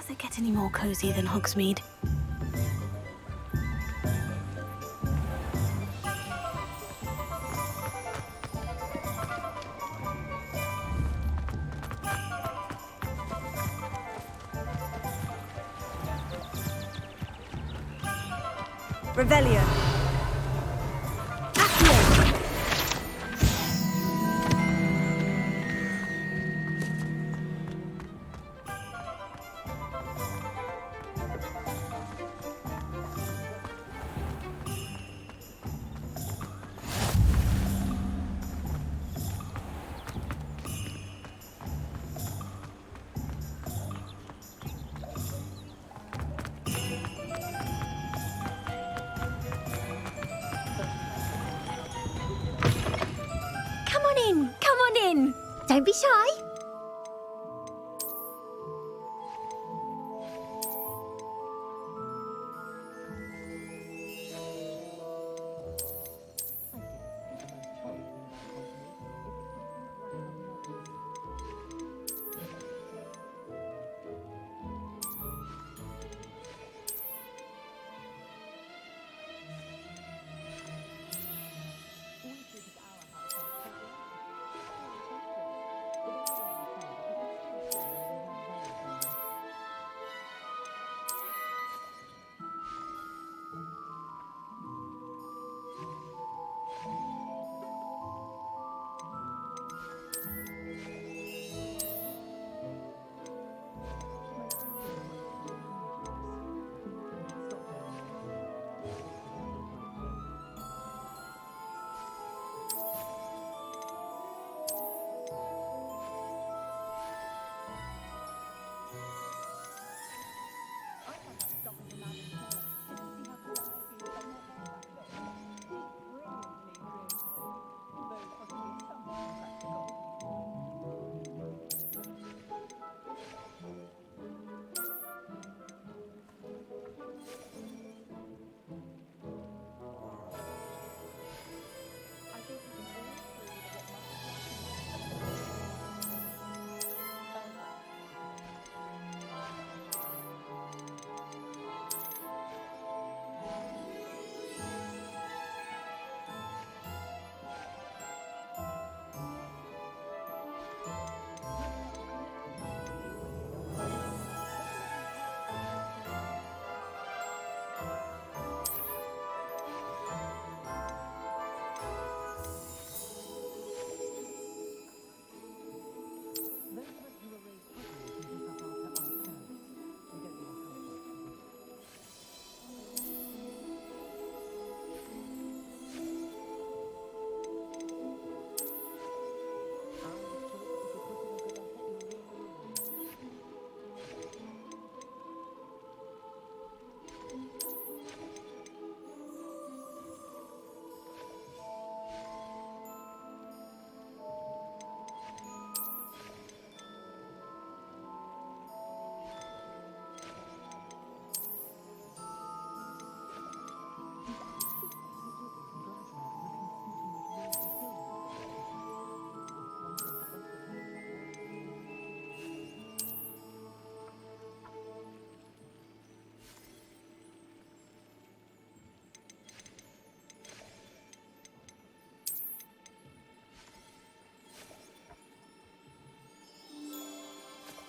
Does it get any more cozy than Hogsmeade? Revelio. Come on in. Don't be shy.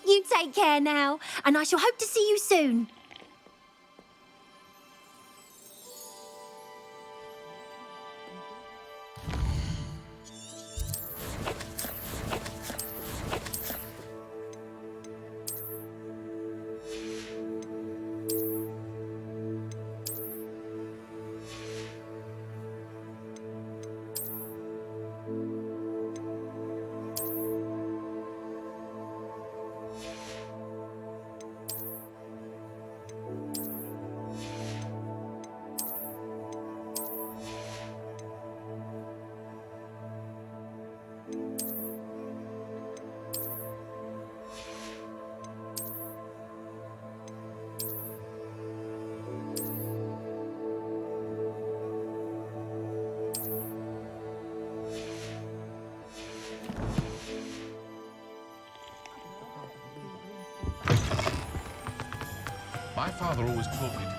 You take care now, and I shall hope to see you soon. father always taught me to.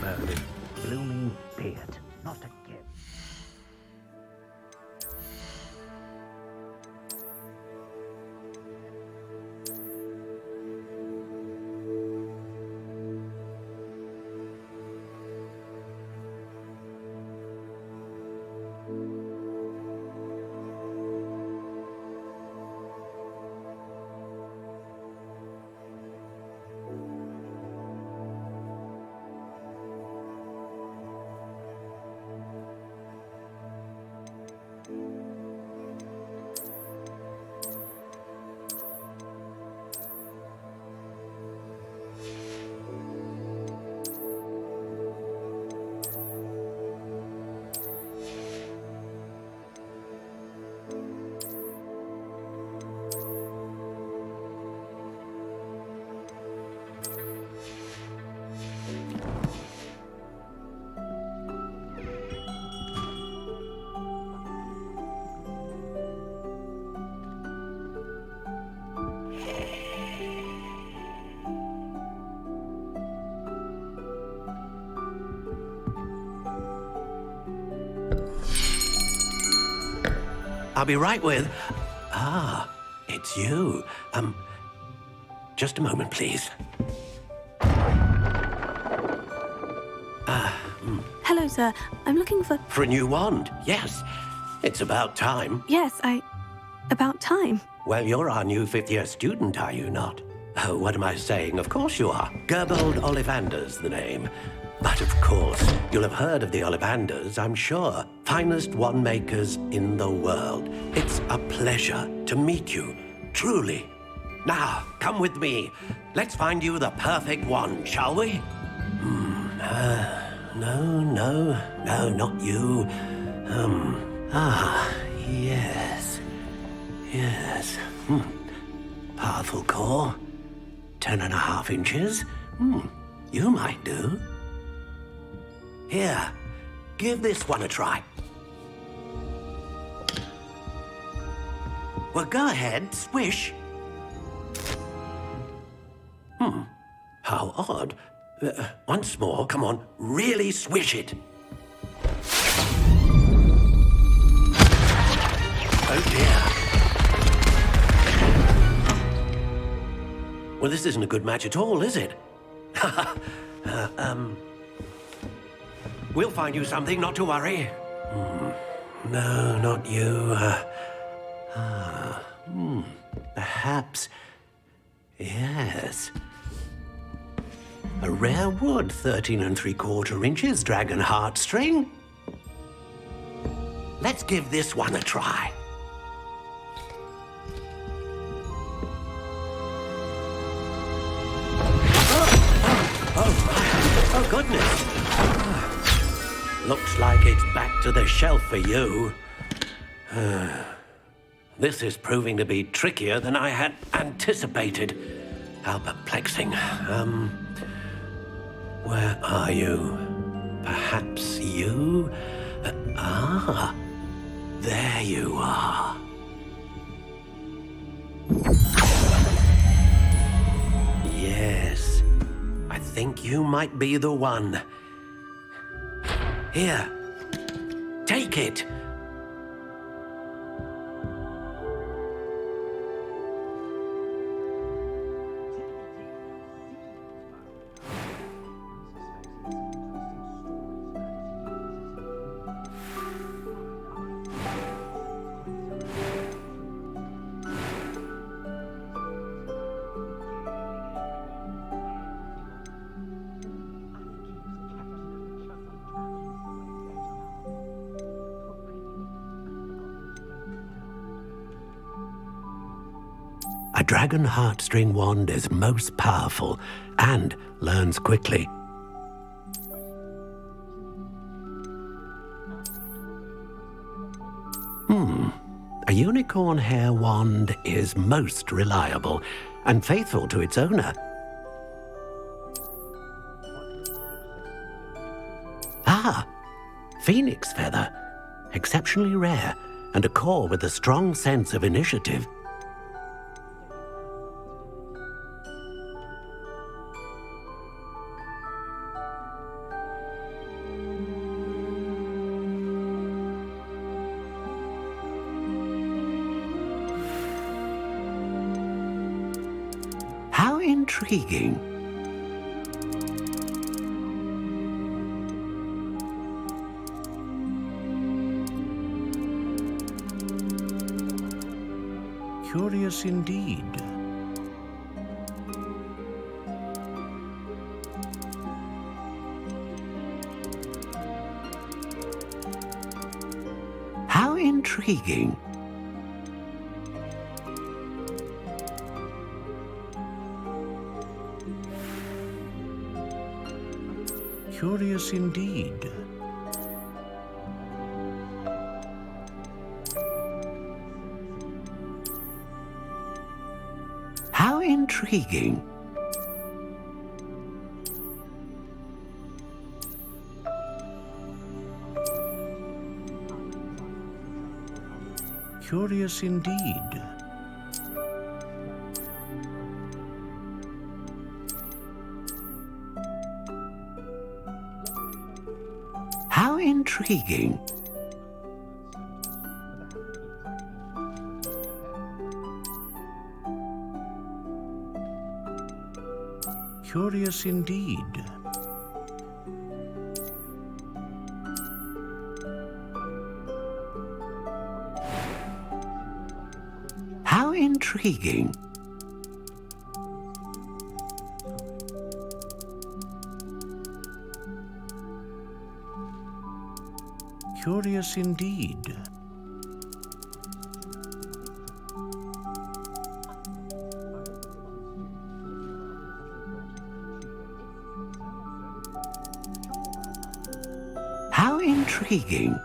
Merlin, blooming beard, not again. I'll be right with... Ah, it's you. Just a moment, please. Hello, sir. I'm looking for... For a new wand, yes. It's about time. Yes, about time. Well, you're our new fifth-year student, are you not? Oh, what am I saying? Of course you are. Gerbold Ollivander's the name. But of course, you'll have heard of the Ollivanders, I'm sure. Finest wand makers in the world. It's a pleasure to meet you, truly. Now, come with me. Let's find you the perfect wand, shall we? No, not you. Yes. Powerful core. 10.5 inches. You might do. Here, give this one a try. Well, go ahead, swish. How odd. Once more, come on, really swish it. Oh dear. Well, this isn't a good match at all, is it? We'll find you something, not to worry. No, not you. Perhaps... Yes. A rare wood, 13 3/4 inches, dragon heartstring. Let's give this one a try. Oh, goodness. Looks like it's back to the shelf for you. This is proving to be trickier than I had anticipated. How perplexing. Where are you? Perhaps you? There you are. Yes, I think you might be the one. Here, take it. A dragon heartstring wand is most powerful and learns quickly. A unicorn hair wand is most reliable and faithful to its owner. Ah, phoenix feather. Exceptionally rare and a core with a strong sense of initiative. How intriguing. Curious indeed. How intriguing. Curious indeed. How intriguing. Curious indeed. How intriguing. Curious indeed. How intriguing. Curious indeed. How intriguing.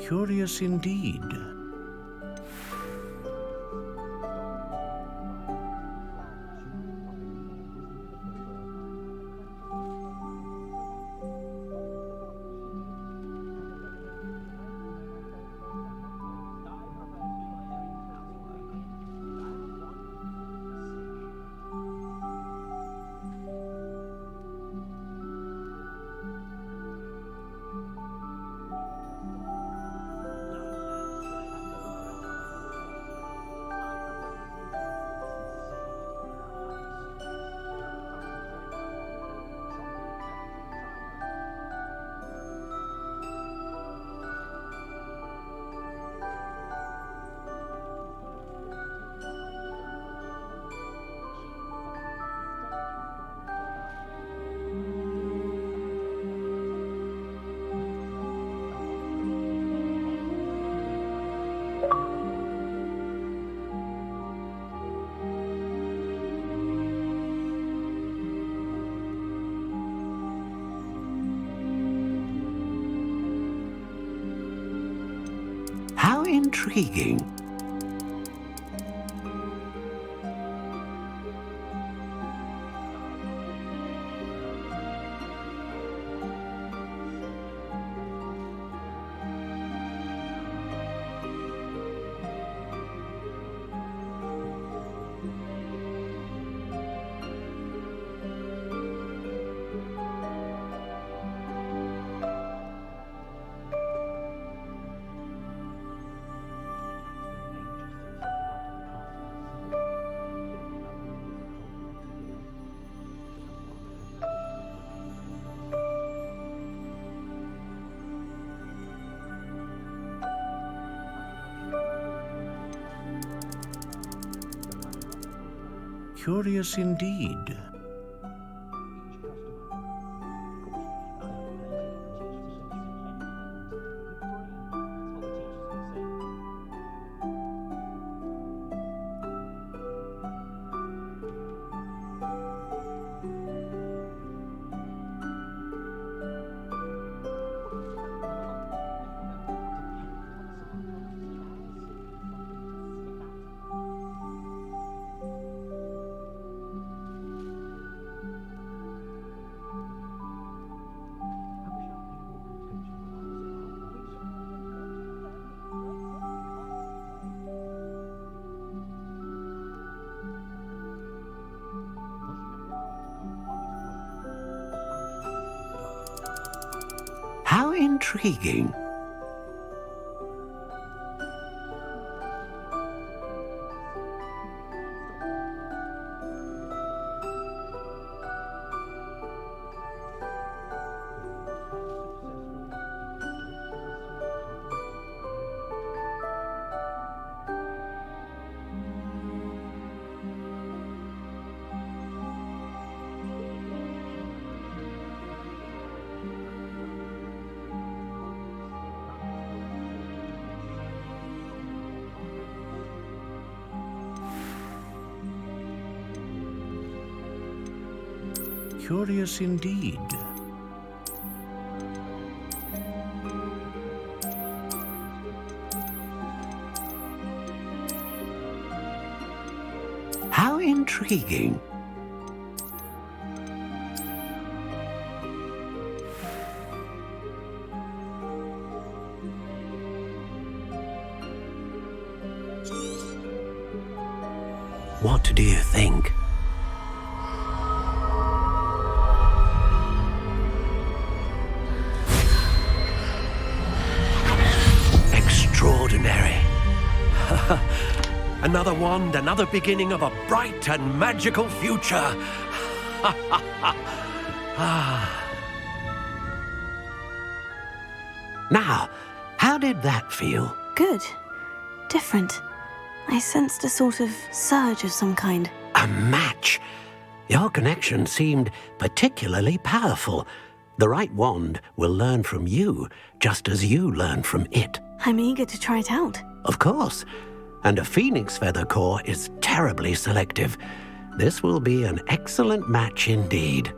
Curious indeed. intriguing. Curious indeed. How intriguing. Curious indeed. How intriguing. What do you think? Extraordinary. Another wand, another beginning of a bright and magical future. Now, how did that feel? Good. Different. I sensed a sort of surge of some kind. A match. Your connection seemed particularly powerful. The right wand will learn from you, just as you learn from it. I'm eager to try it out. Of course. And a phoenix feather core is terribly selective. This will be an excellent match indeed.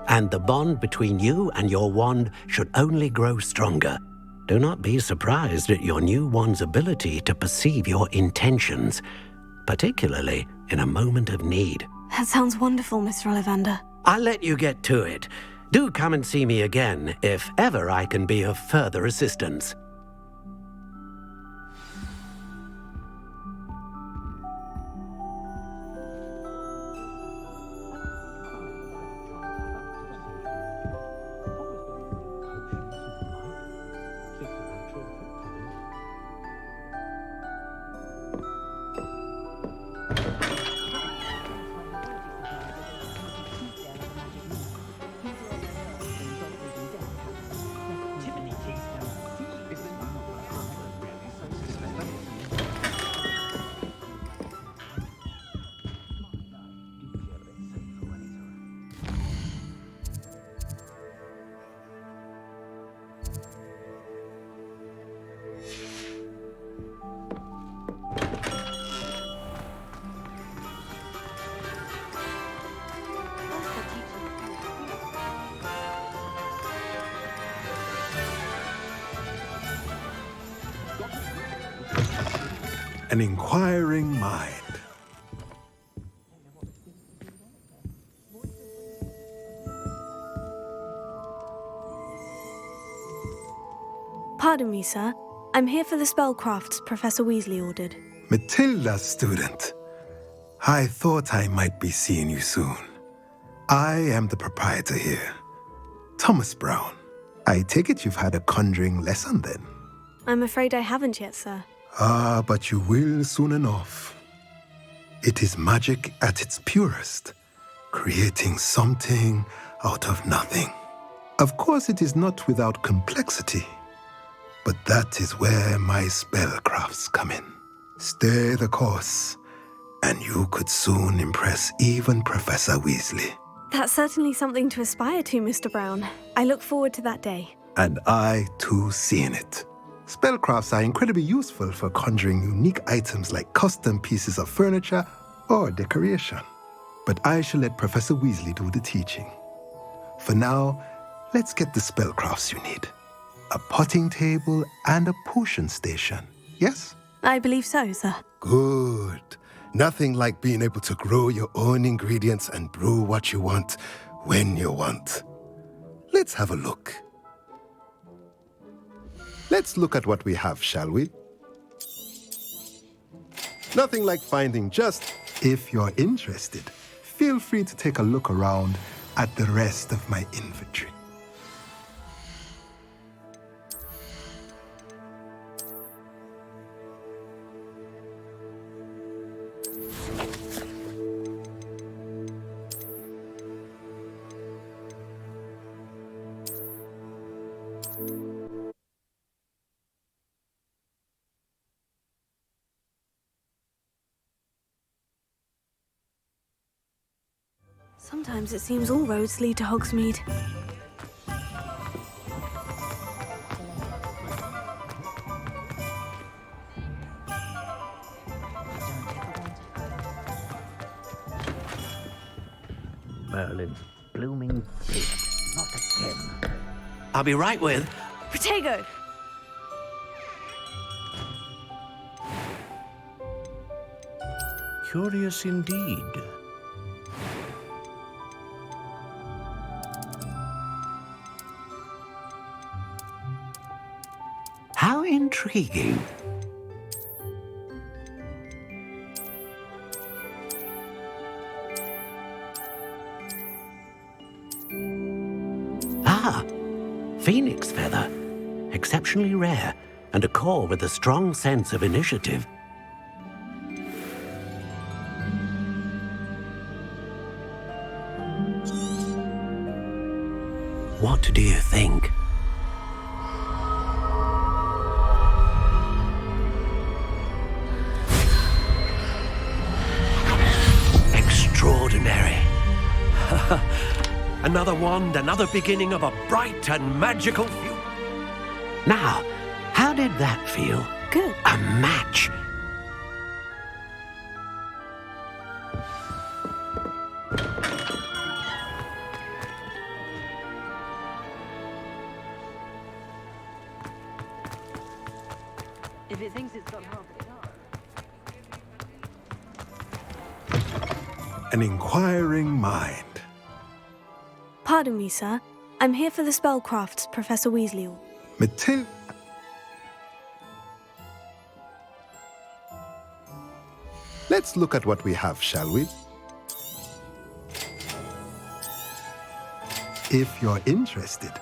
And the bond between you and your wand should only grow stronger. Do not be surprised at your new wand's ability to perceive your intentions, particularly in a moment of need. That sounds wonderful, Mr. Ollivander. I'll let you get to it. Do come and see me again if ever I can be of further assistance. An inquiring mind. Pardon me, sir. I'm here for the spellcrafts Professor Weasley ordered. Matilda, student. I thought I might be seeing you soon. I am the proprietor here, Thomas Brown. I take it you've had a conjuring lesson then? I'm afraid I haven't yet, sir. Ah, but you will soon enough. It is magic at its purest, creating something out of nothing. Of course, it is not without complexity, but that is where my spellcrafts come in. Stay the course, and you could soon impress even Professor Weasley. That's certainly something to aspire to, Mr. Brown. I look forward to that day. And I, too, seeing it. Spellcrafts are incredibly useful for conjuring unique items like custom pieces of furniture or decoration. But I shall let Professor Weasley do the teaching. For now, let's get the spellcrafts you need. A potting table and a potion station, yes? I believe so, sir. Good. Nothing like being able to grow your own ingredients and brew what you want when you want. Let's have a look. Let's look at what we have, shall we? Nothing like finding just... If you're interested, feel free to take a look around at the rest of my inventory. Sometimes it seems all roads lead to Hogsmeade. Merlin's blooming beard. Not again. I'll be right with... Protego! Curious indeed. How intriguing. Ah, phoenix feather. Exceptionally rare, and a core with a strong sense of initiative. What do you think? Extraordinary. Another wand, another beginning of a bright and magical future. Now, how did that feel? Good. A match. If it thinks it's got half the car. An inquiring mind. Pardon me, sir. I'm here for the spellcrafts Professor Weasley ordered. Matilda. Let's look at what we have, shall we? If you're interested,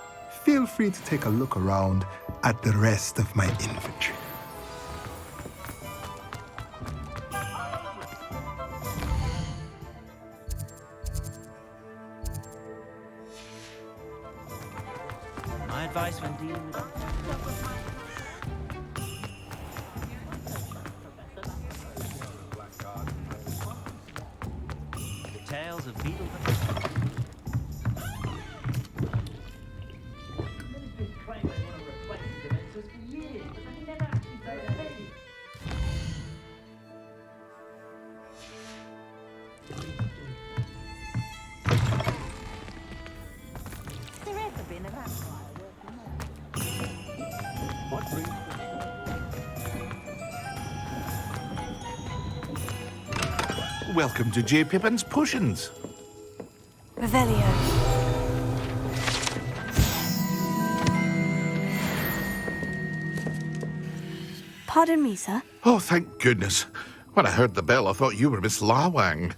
feel free to take a look around at the rest of my inventory. My advice when dealing with... The tales of beetle... Welcome to J. Pippin's Potions. Revelio. Pardon me, sir. Oh, thank goodness. When I heard the bell, I thought you were Miss Lawang.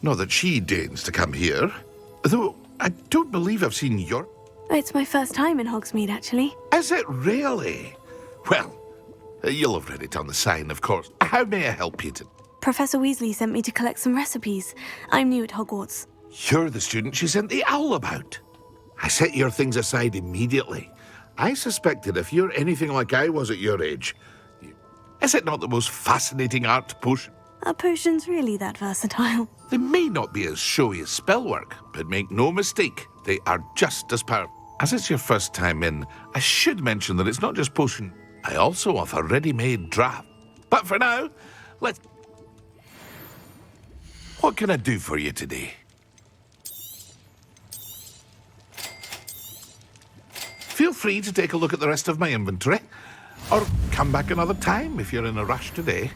Not that she deigns to come here. Though, I don't believe I've seen your... It's my first time in Hogsmeade, actually. Is it really? Well, you'll have read it on the sign, of course. How may I help you to... Professor Weasley sent me to collect some recipes. I'm new at Hogwarts. You're the student she sent the owl about. I set your things aside immediately. I suspected if you're anything like I was at your age... Is it not the most fascinating art potion? Are potions really that versatile? They may not be as showy as spellwork, but make no mistake, they are just as powerful. As it's your first time in, I should mention that it's not just potion. I also offer ready-made draft. But for now, let's... What can I do for you today? Feel free to take a look at the rest of my inventory, or come back another time if you're in a rush today.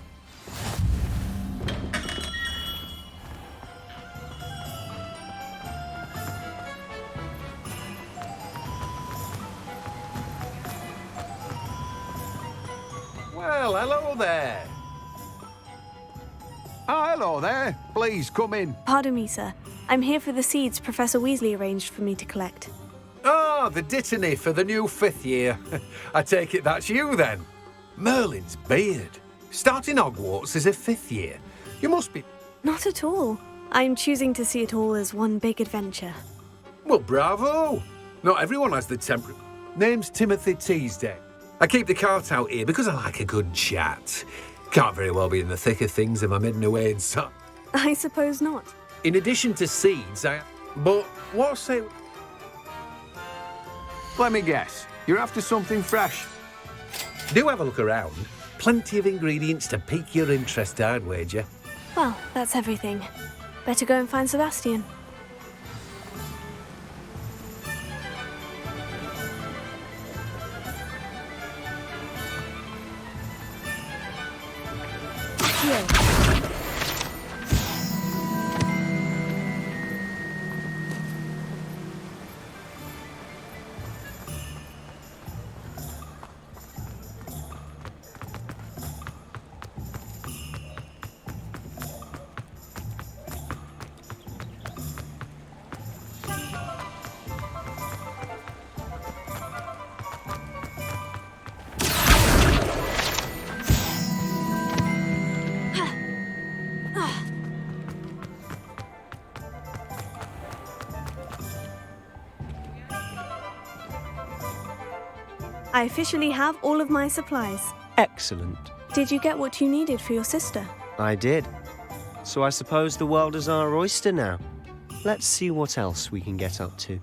Well, hello there. Oh, hello there. Please, come in. Pardon me, sir. I'm here for the seeds Professor Weasley arranged for me to collect. Oh, the dittany for the new 5th year. I take it that's you, then. Merlin's beard. Starting Hogwarts as a 5th year. You must be... Not at all. I'm choosing to see it all as one big adventure. Well, bravo. Not everyone has the temper... Name's Timothy Teasdale. I keep the cart out here because I like a good chat. Can't very well be in the thick of things if I'm hidden away in some... I suppose not. In addition to seeds, But what's it... Let me guess. You're after something fresh. Do have a look around. Plenty of ingredients to pique your interest, I'd wager. Well, that's everything. Better go and find Sebastian. Here. I officially have all of my supplies. Excellent. Did you get what you needed for your sister? I did. So I suppose the world is our oyster now. Let's see what else we can get up to.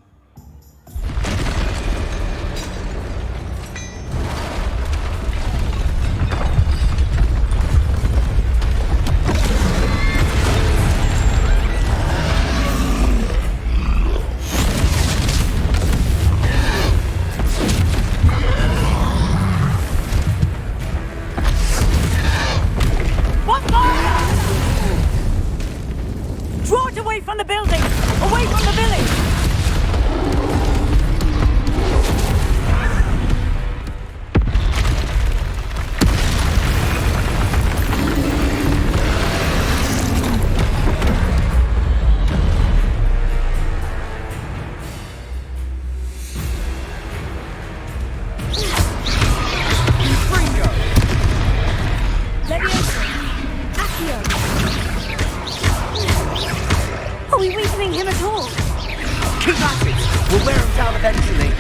Draw it away from the building! Away from the village! Are we weakening him at all? Keep at it! We'll wear him down eventually.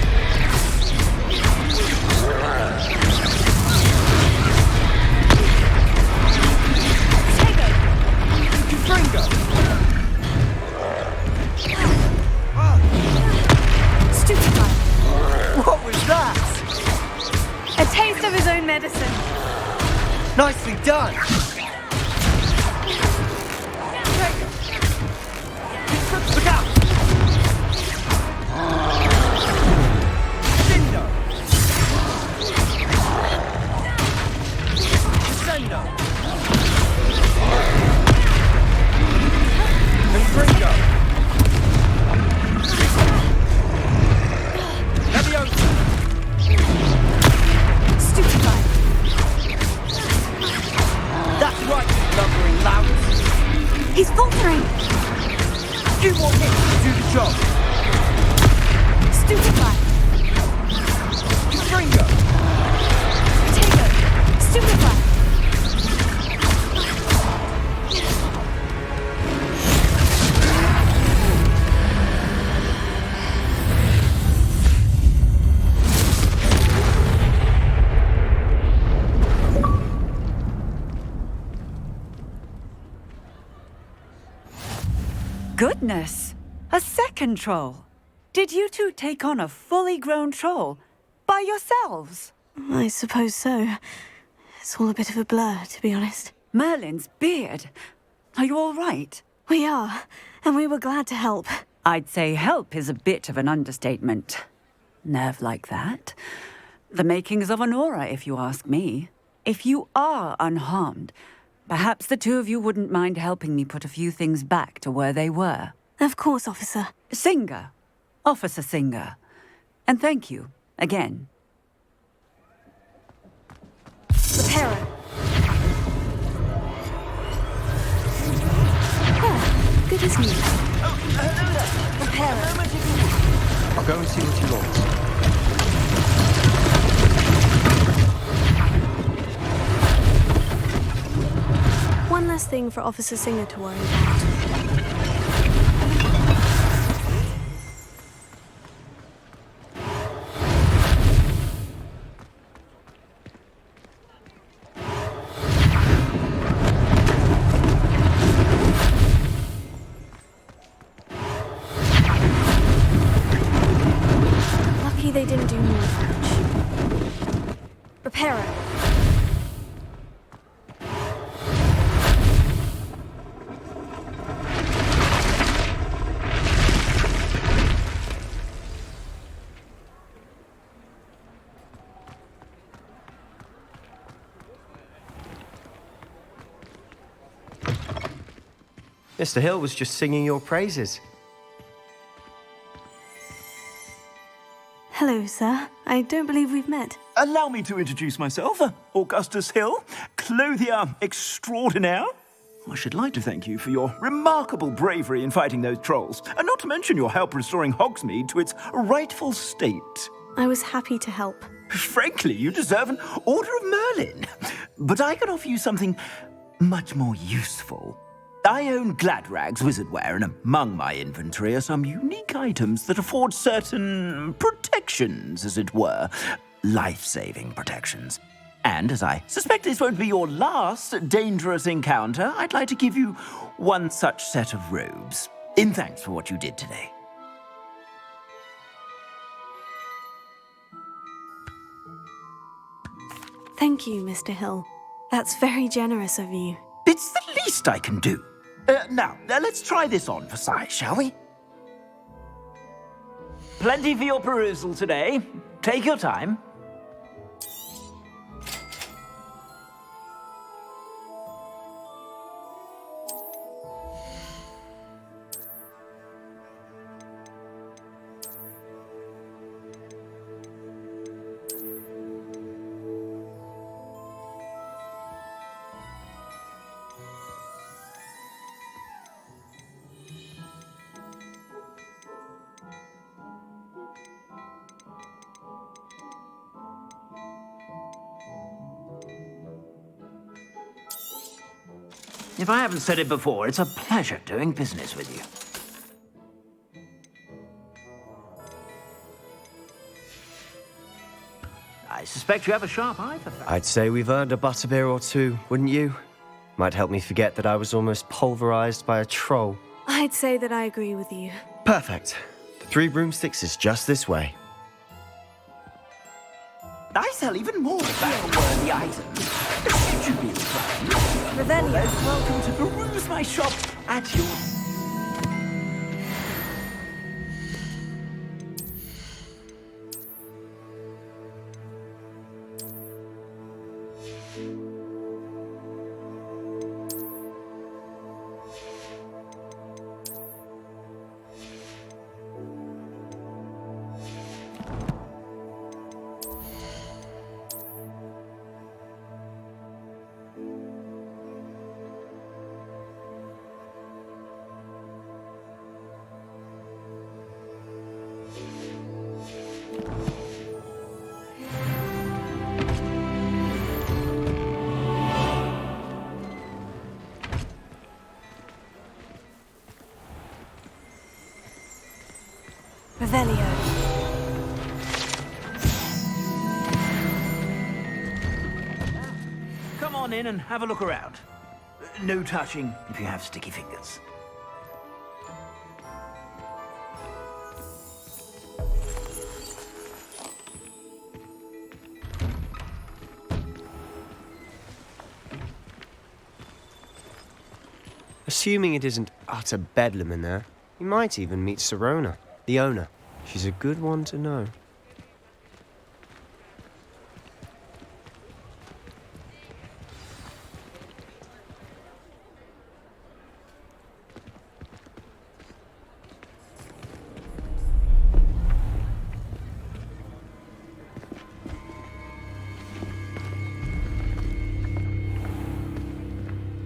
Stupid guy. What was that? A taste of his own medicine. Nicely done! Look out! Cinder! Cinder! You want me to do the job? Stupefy! Ringo! Potato! Stupefy! Goodness! A second troll! Did you two take on a fully grown troll by yourselves? I suppose so. It's all a bit of a blur, to be honest. Merlin's beard. Are you all right? We are, and we were glad to help. I'd say help is a bit of an understatement. Nerve like that. The makings of an aura, if you ask me. If you are unharmed, perhaps the two of you wouldn't mind helping me put a few things back to where they were. Of course, officer. Singer. Officer Singer. And thank you, again. Repairer. Ah, good as new. Repairer. I'll go and see what you want. One less thing for Officer Singer to worry about. Lucky they didn't do more damage. Repairer. Mr. Hill was just singing your praises. Hello, sir. I don't believe we've met. Allow me to introduce myself, Augustus Hill, clothier extraordinaire. I should like to thank you for your remarkable bravery in fighting those trolls, and not to mention your help restoring Hogsmeade to its rightful state. I was happy to help. Frankly, you deserve an Order of Merlin. But I can offer you something much more useful. I own Gladrag's wizardware, and among my inventory are some unique items that afford certain protections, as it were. Life-saving protections. And as I suspect this won't be your last dangerous encounter, I'd like to give you one such set of robes, in thanks for what you did today. Thank you, Mr. Hill. That's very generous of you. It's the least I can do. Now, let's try this on for size, shall we? Plenty for your perusal today. Take your time. If I haven't said it before, it's a pleasure doing business with you. I suspect you have a sharp eye for that. I'd say we've earned a butterbeer or two, wouldn't you? Might help me forget that I was almost pulverized by a troll. I'd say that I agree with you. Perfect. The 3 broomsticks is just this way. I sell even more battle-worthy items. Should you be inclined, Revelio. most welcome to peruse my shop at your... Revelio. Come on in and have a look around. No touching if you have sticky fingers. Assuming it isn't utter bedlam in there, you might even meet Sirona, the owner. She's a good one to know.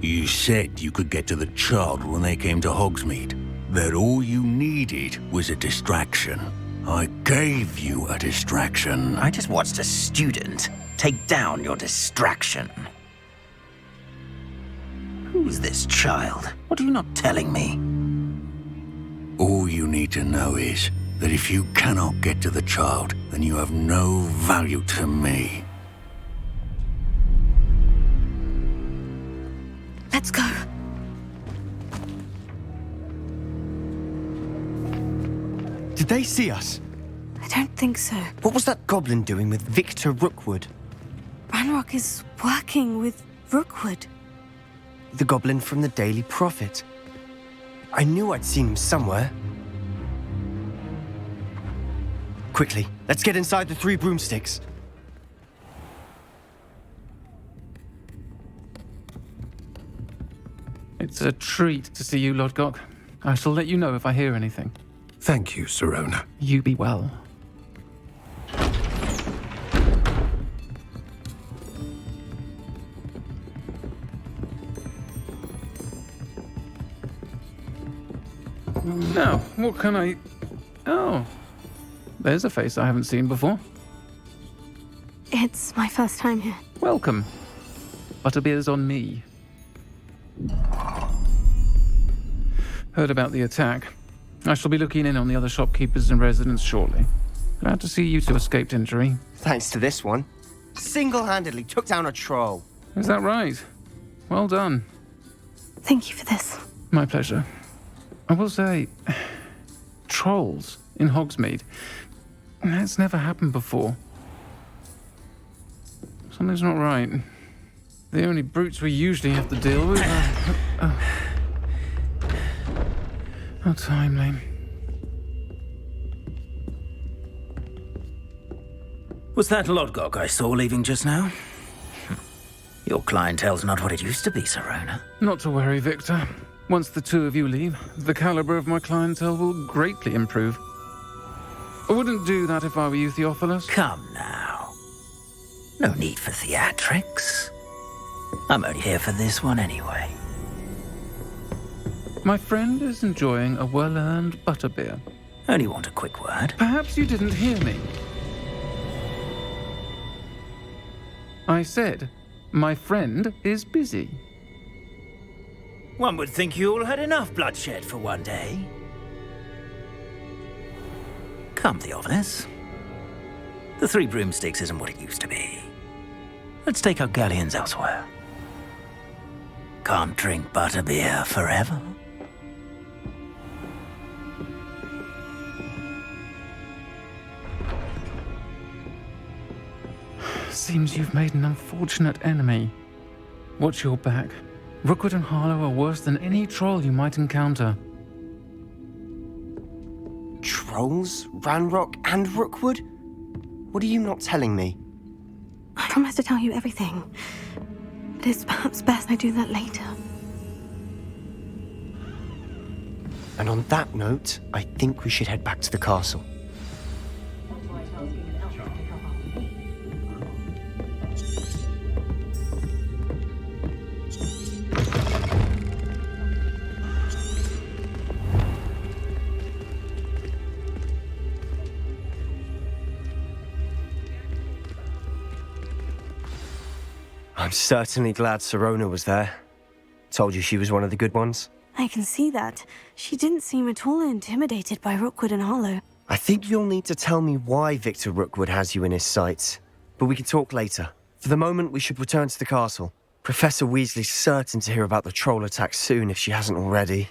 You said you could get to the child when they came to Hogsmeade. That all you needed was a distraction. I gave you a distraction. I just watched a student take down your distraction. Who's this child? What are you not telling me? All you need to know is that if you cannot get to the child, then you have no value to me. Let's go. Did they see us? I don't think so. What was that goblin doing with Victor Rookwood? Ranrock is working with Rookwood. The goblin from the Daily Prophet. I knew I'd seen him somewhere. Quickly, let's get inside the 3 broomsticks. It's a treat to see you, Lodgok. I shall let you know if I hear anything. Thank you, Sirona. You be well. Now, what can I... Oh, there's a face I haven't seen before. It's my first time here. Welcome. Butterbeer's on me. Heard about the attack. I shall be looking in on the other shopkeepers and residents shortly. Glad to see you two escaped injury. Thanks to this one. Single-handedly took down a troll. Is that right? Well done. Thank you for this. My pleasure. I will say, trolls in Hogsmeade. That's never happened before. Something's not right. The only brutes we usually have to deal with are... How timely. Was that Lodgok I saw leaving just now? Your clientele's not what it used to be, Sirona. Not to worry, Victor. Once the two of you leave, the caliber of my clientele will greatly improve. I wouldn't do that if I were you, Theophilus. Come now. No need for theatrics. I'm only here for this one anyway. My friend is enjoying a well-earned butterbeer. Only want a quick word. Perhaps you didn't hear me. I said, my friend is busy. One would think you all had enough bloodshed for one day. Come, Theophilus. The 3 broomsticks isn't what it used to be. Let's take our galleons elsewhere. Can't drink butterbeer forever. Seems you've made an unfortunate enemy. Watch your back. Rookwood and Harlow are worse than any troll you might encounter. Trolls? Ranrock and Rookwood? What are you not telling me? I promise to tell you everything. But it's perhaps best I do that later. And on that note, I think we should head back to the castle. I'm certainly glad Sirona was there. Told you she was one of the good ones. I can see that. She didn't seem at all intimidated by Rookwood and Harlow. I think you'll need to tell me why Victor Rookwood has you in his sights. But we can talk later. For the moment, we should return to the castle. Professor Weasley's certain to hear about the troll attack soon if she hasn't already.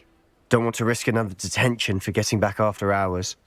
Don't want to risk another detention for getting back after hours.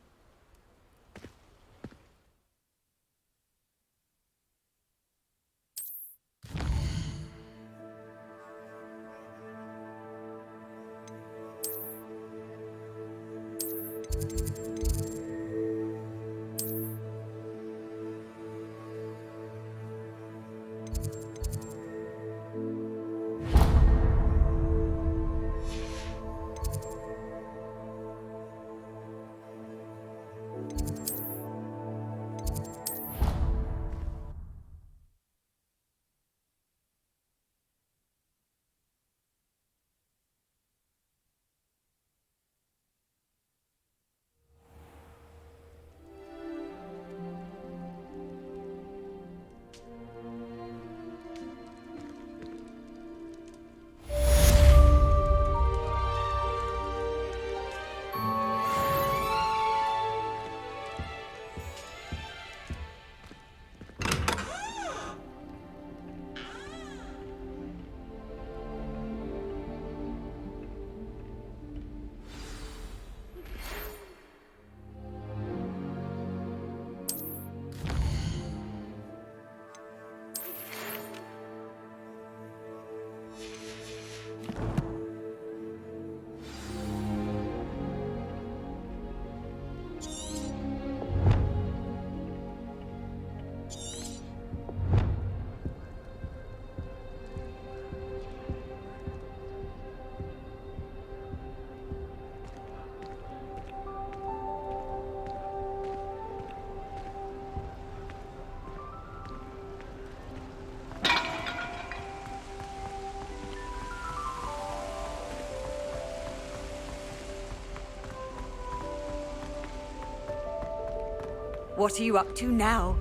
What are you up to now?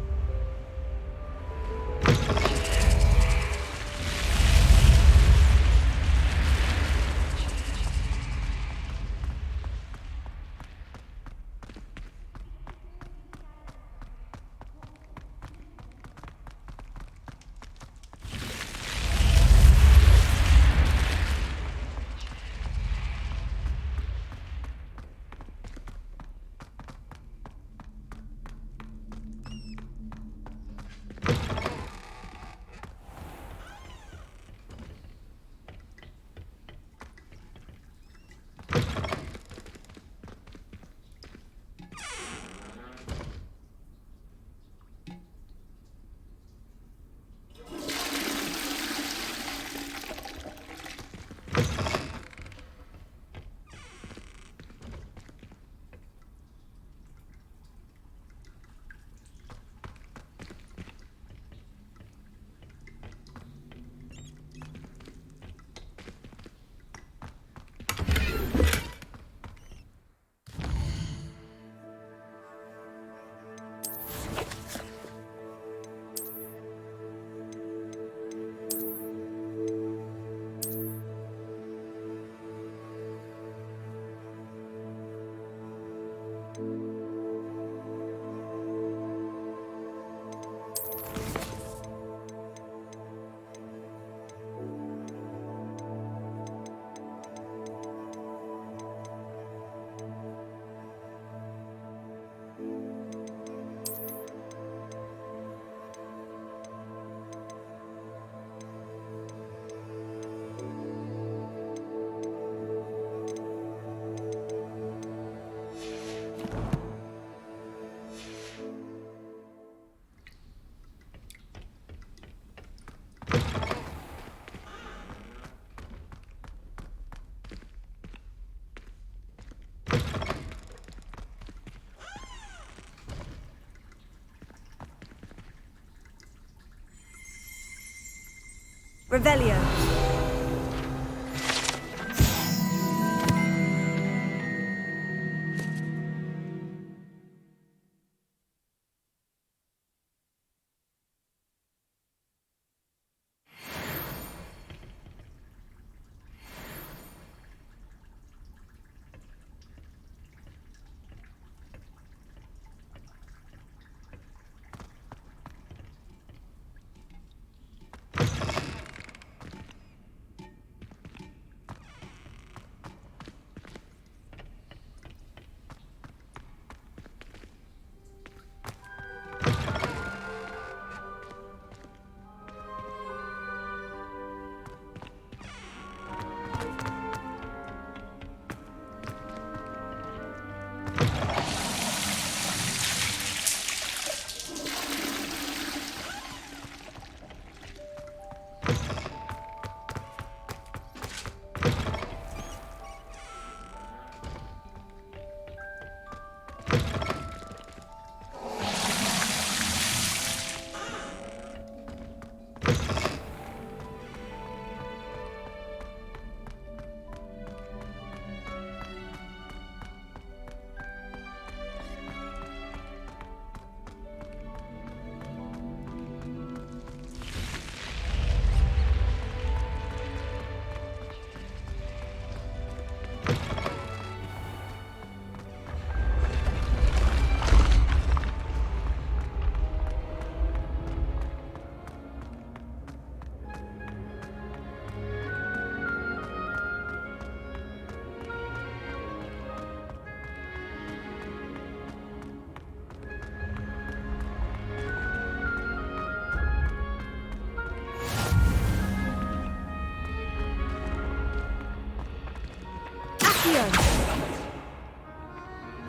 Revelio.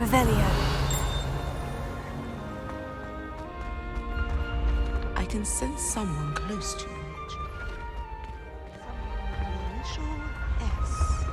Revelio. I can sense someone close to you. Initial S.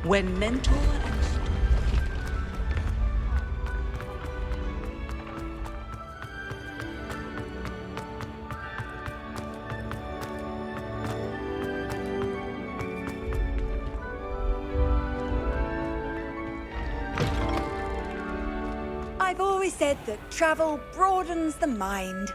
When mentor and I've always said that travel broadens the mind.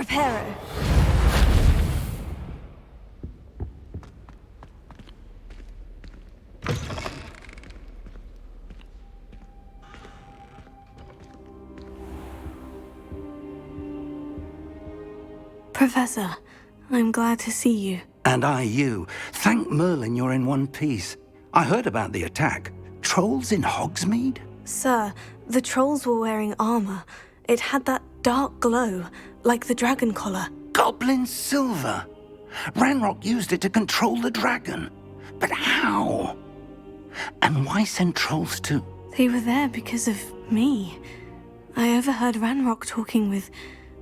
Preparo. Professor, I'm glad to see you. And I you. Thank Merlin you're in one piece. I heard about the attack. Trolls in Hogsmeade? Sir, the trolls were wearing armor. It had that dark glow, like the dragon collar. Goblin silver. Ranrock used it to control the dragon. But how? And why send trolls to... They were there because of me. I overheard Ranrock talking with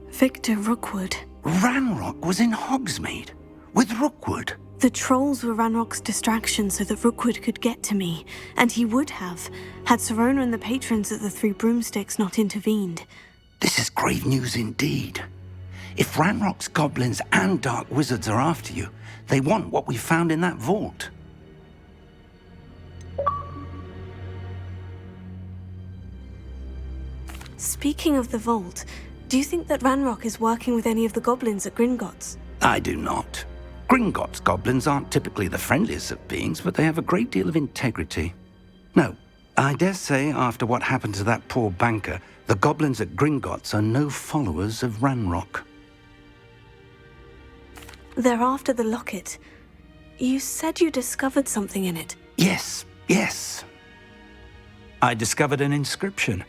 Victor Rookwood. Ranrock was in Hogsmeade? With Rookwood? The trolls were Ranrock's distraction so that Rookwood could get to me, and he would have, had Serona and the patrons at the Three Broomsticks not intervened. This is grave news indeed. If Ranrock's goblins and dark wizards are after you, they want what we found in that vault. Speaking of the vault, do you think that Ranrock is working with any of the goblins at Gringotts? I do not. Gringotts goblins aren't typically the friendliest of beings, but they have a great deal of integrity. No, I dare say after what happened to that poor banker, the goblins at Gringotts are no followers of Ranrock. They're after the locket. You said you discovered something in it. Yes. I discovered an inscription.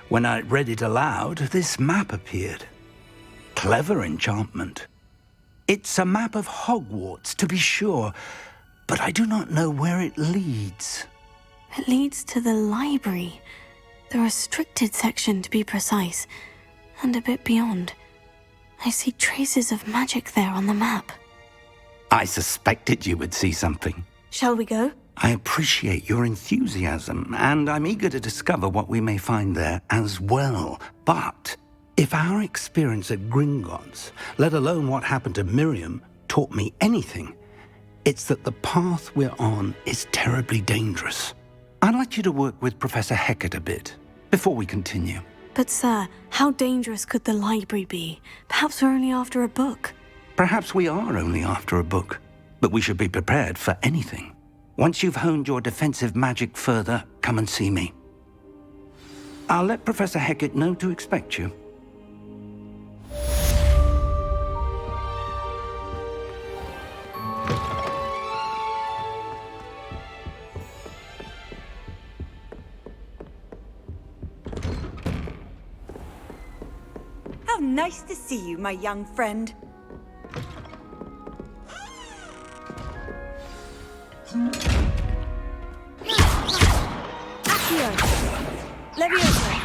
When I read it aloud, this map appeared. Clever enchantment. It's a map of Hogwarts, to be sure, but I do not know where it leads. It leads to the library. The restricted section, to be precise, and a bit beyond. I see traces of magic there on the map. I suspected you would see something. Shall we go? I appreciate your enthusiasm, and I'm eager to discover what we may find there as well. But if our experience at Gringotts, let alone what happened to Miriam, taught me anything, it's that the path we're on is terribly dangerous. I'd like you to work with Professor Hecat a bit before we continue. But sir, how dangerous could the library be? Perhaps we're only after a book. Perhaps we are only after a book, but we should be prepared for anything. Once you've honed your defensive magic further, come and see me. I'll let Professor Hecat know to expect you. How nice to see you, my young friend. Accio! Leviosa!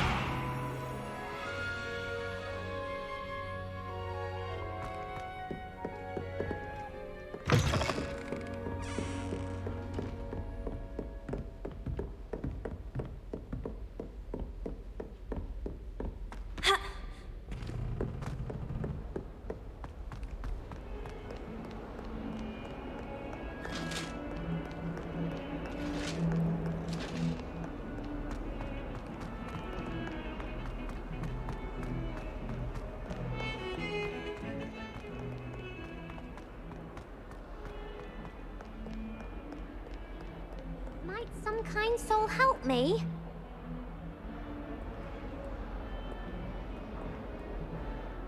Might some kind soul help me?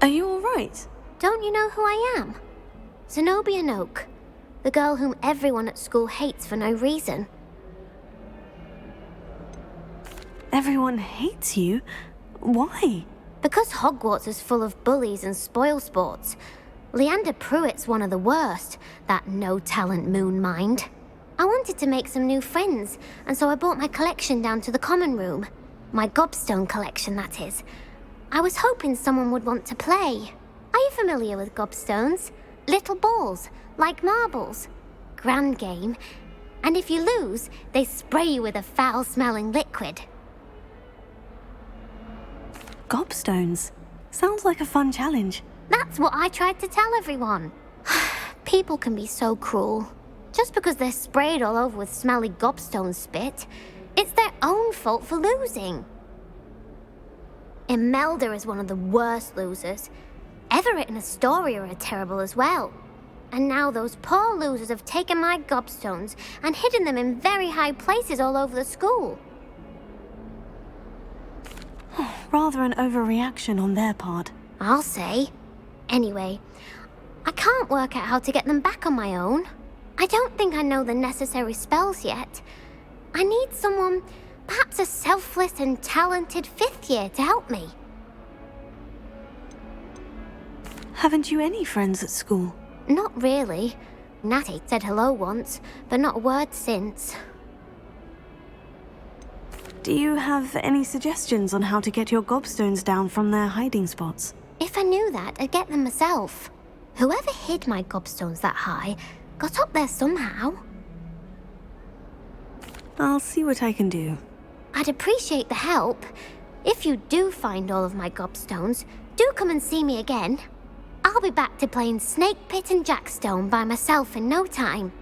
Are you all right? Don't you know who I am? Zenobia Noak, the girl whom everyone at school hates for no reason. Everyone hates you? Why? Because Hogwarts is full of bullies and spoilsports. Leander Pruitt's one of the worst, that no-talent moon mind. I wanted to make some new friends, and so I brought my collection down to the common room. My gobstone collection, that is. I was hoping someone would want to play. Are you familiar with gobstones? Little balls, like marbles. Grand game. And if you lose, they spray you with a foul-smelling liquid. Gobstones? Sounds like a fun challenge. That's what I tried to tell everyone. People can be so cruel. Just because they're sprayed all over with smelly gobstone spit, it's their own fault for losing. Imelda is one of the worst losers. Everett and Astoria are terrible as well. And now those poor losers have taken my gobstones and hidden them in very high places all over the school. Rather an overreaction on their part. I'll say. Anyway, I can't work out how to get them back on my own. I don't think I know the necessary spells yet. I need someone, perhaps a selfless and talented 5th year to help me. Haven't you any friends at school? Not really. Natty said hello once, but not a word since. Do you have any suggestions on how to get your gobstones down from their hiding spots? If I knew that, I'd get them myself. Whoever hid my gobstones that high got up there somehow. I'll see what I can do. I'd appreciate the help. If you do find all of my gobstones, do come and see me again. I'll be back to playing Snake Pit and Jackstone by myself in no time.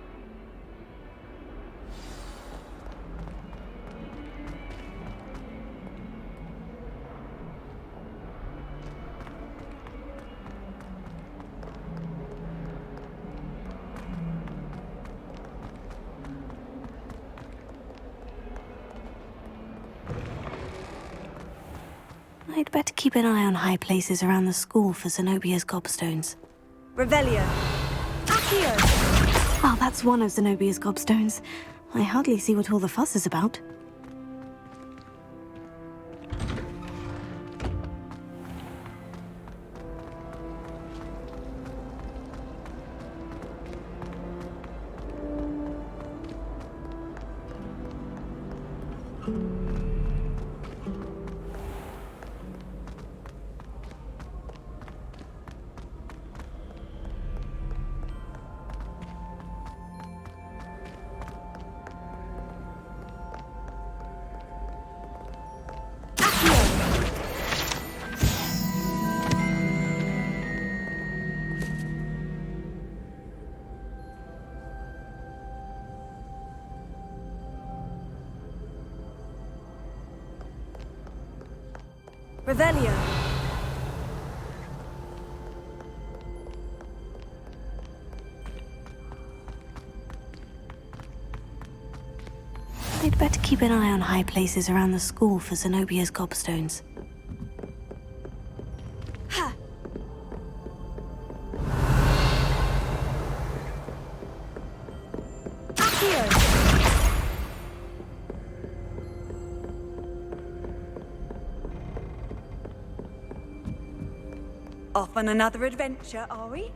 I'd better keep an eye on high places around the school for Zenobia's gobstones. Revelio. Accio. Oh, that's one of Zenobia's gobstones. I hardly see what all the fuss is about. Revelio. I'd better keep an eye on high places around the school for Zenobia's gobstones. Ha! Accio. Off on another adventure, are we?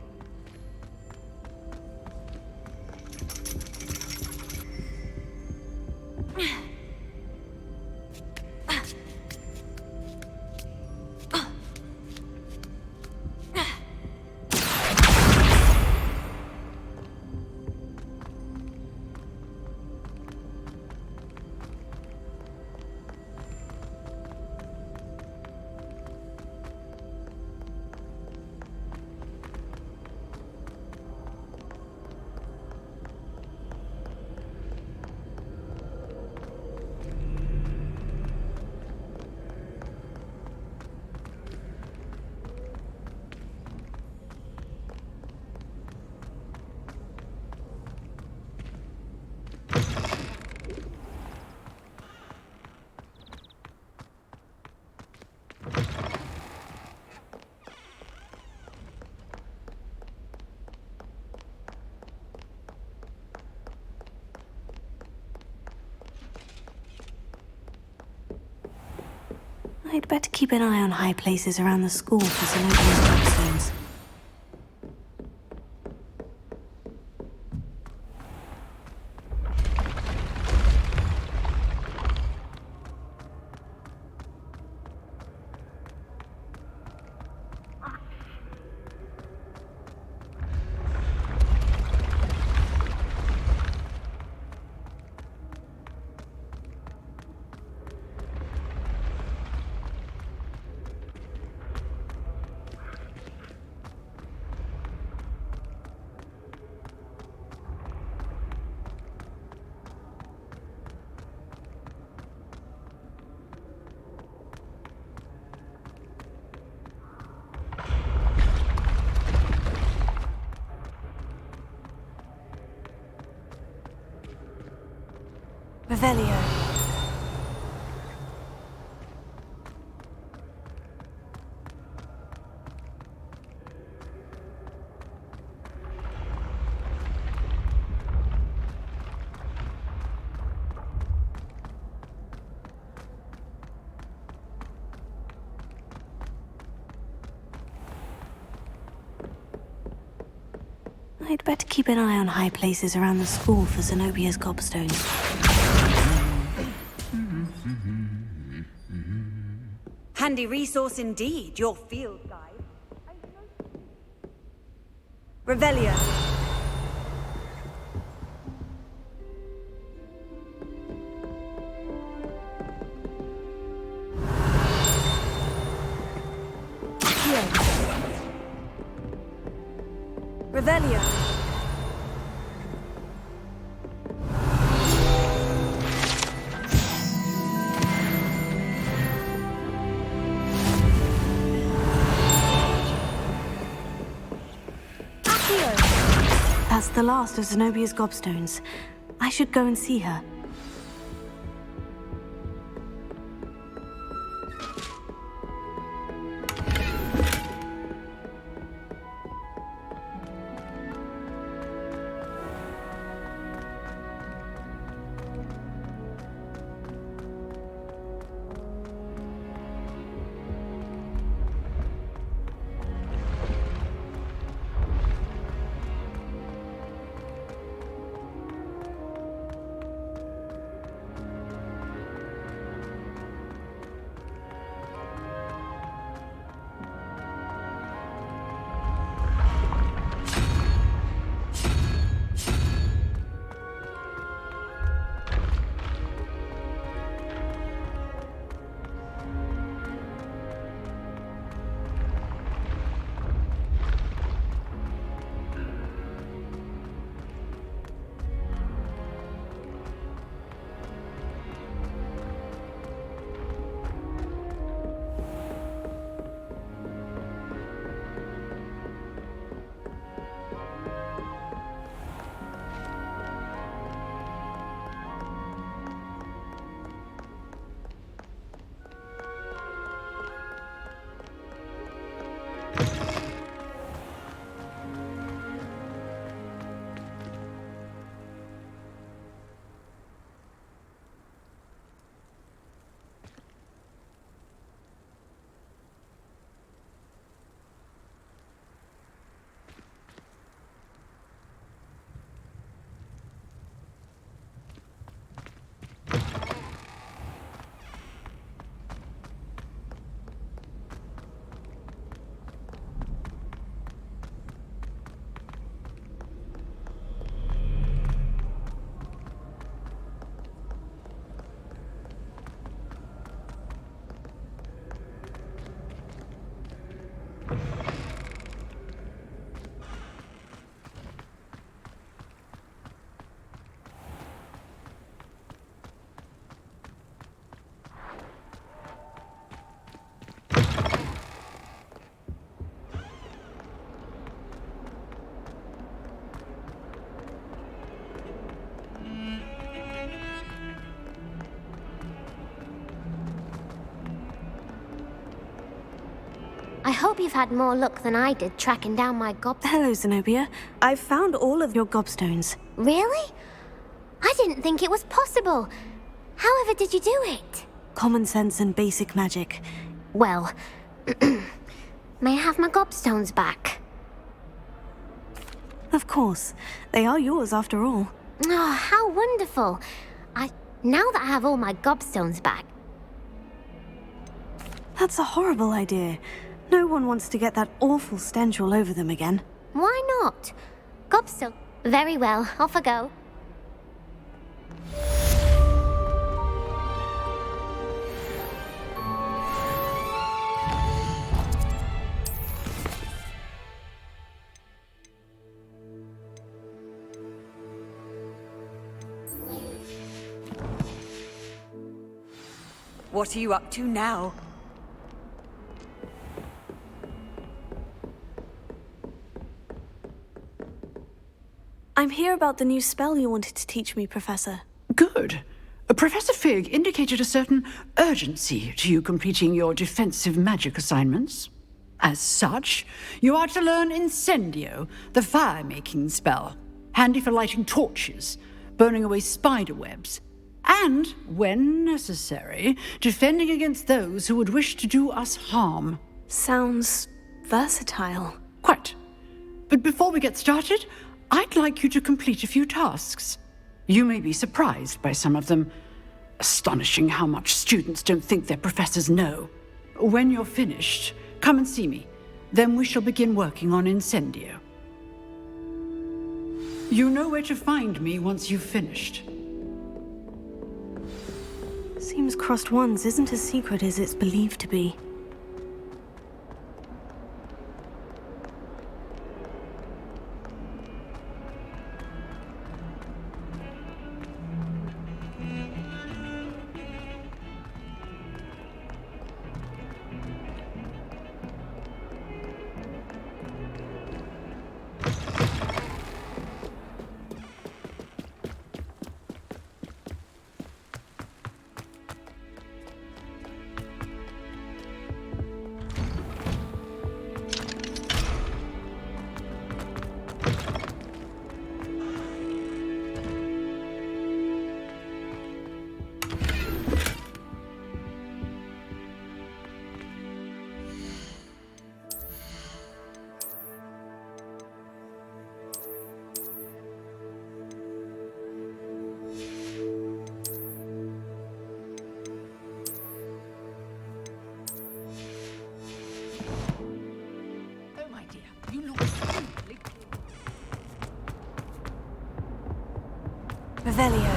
I'd better keep an eye on high places around the school for Zenobia's gobstones. Revelio. I'd better keep an eye on high places around the school for Zenobia's gobstones. Handy resource indeed, your field guide. Revelio. Revelio. That's the last of Zenobia's gobstones. I should go and see her. I hope you've had more luck than I did tracking down my Hello, Zenobia. I've found all of your gobstones. Really? I didn't think it was possible. However did you do it? Common sense and basic magic. Well, may I have my gobstones back? Of course. They are yours after all. Oh, how wonderful. Now that I have all my gobstones back... That's a horrible idea. No one wants to get that awful stench all over them again. Why not? Gobstone... Very well, off I go. What are you up to now? I'm here about the new spell you wanted to teach me, Professor. Good. Professor Fig indicated a certain urgency to you completing your defensive magic assignments. As such, you are to learn Incendio, the fire-making spell, handy for lighting torches, burning away spider webs, and, when necessary, defending against those who would wish to do us harm. Sounds versatile. Quite. But before we get started, I'd like you to complete a few tasks. You may be surprised by some of them. Astonishing how much students don't think their professors know. When you're finished, come and see me. Then we shall begin working on Incendio. You know where to find me once you've finished. Seems Crossed Wands isn't as secret as it's believed to be. Revelio.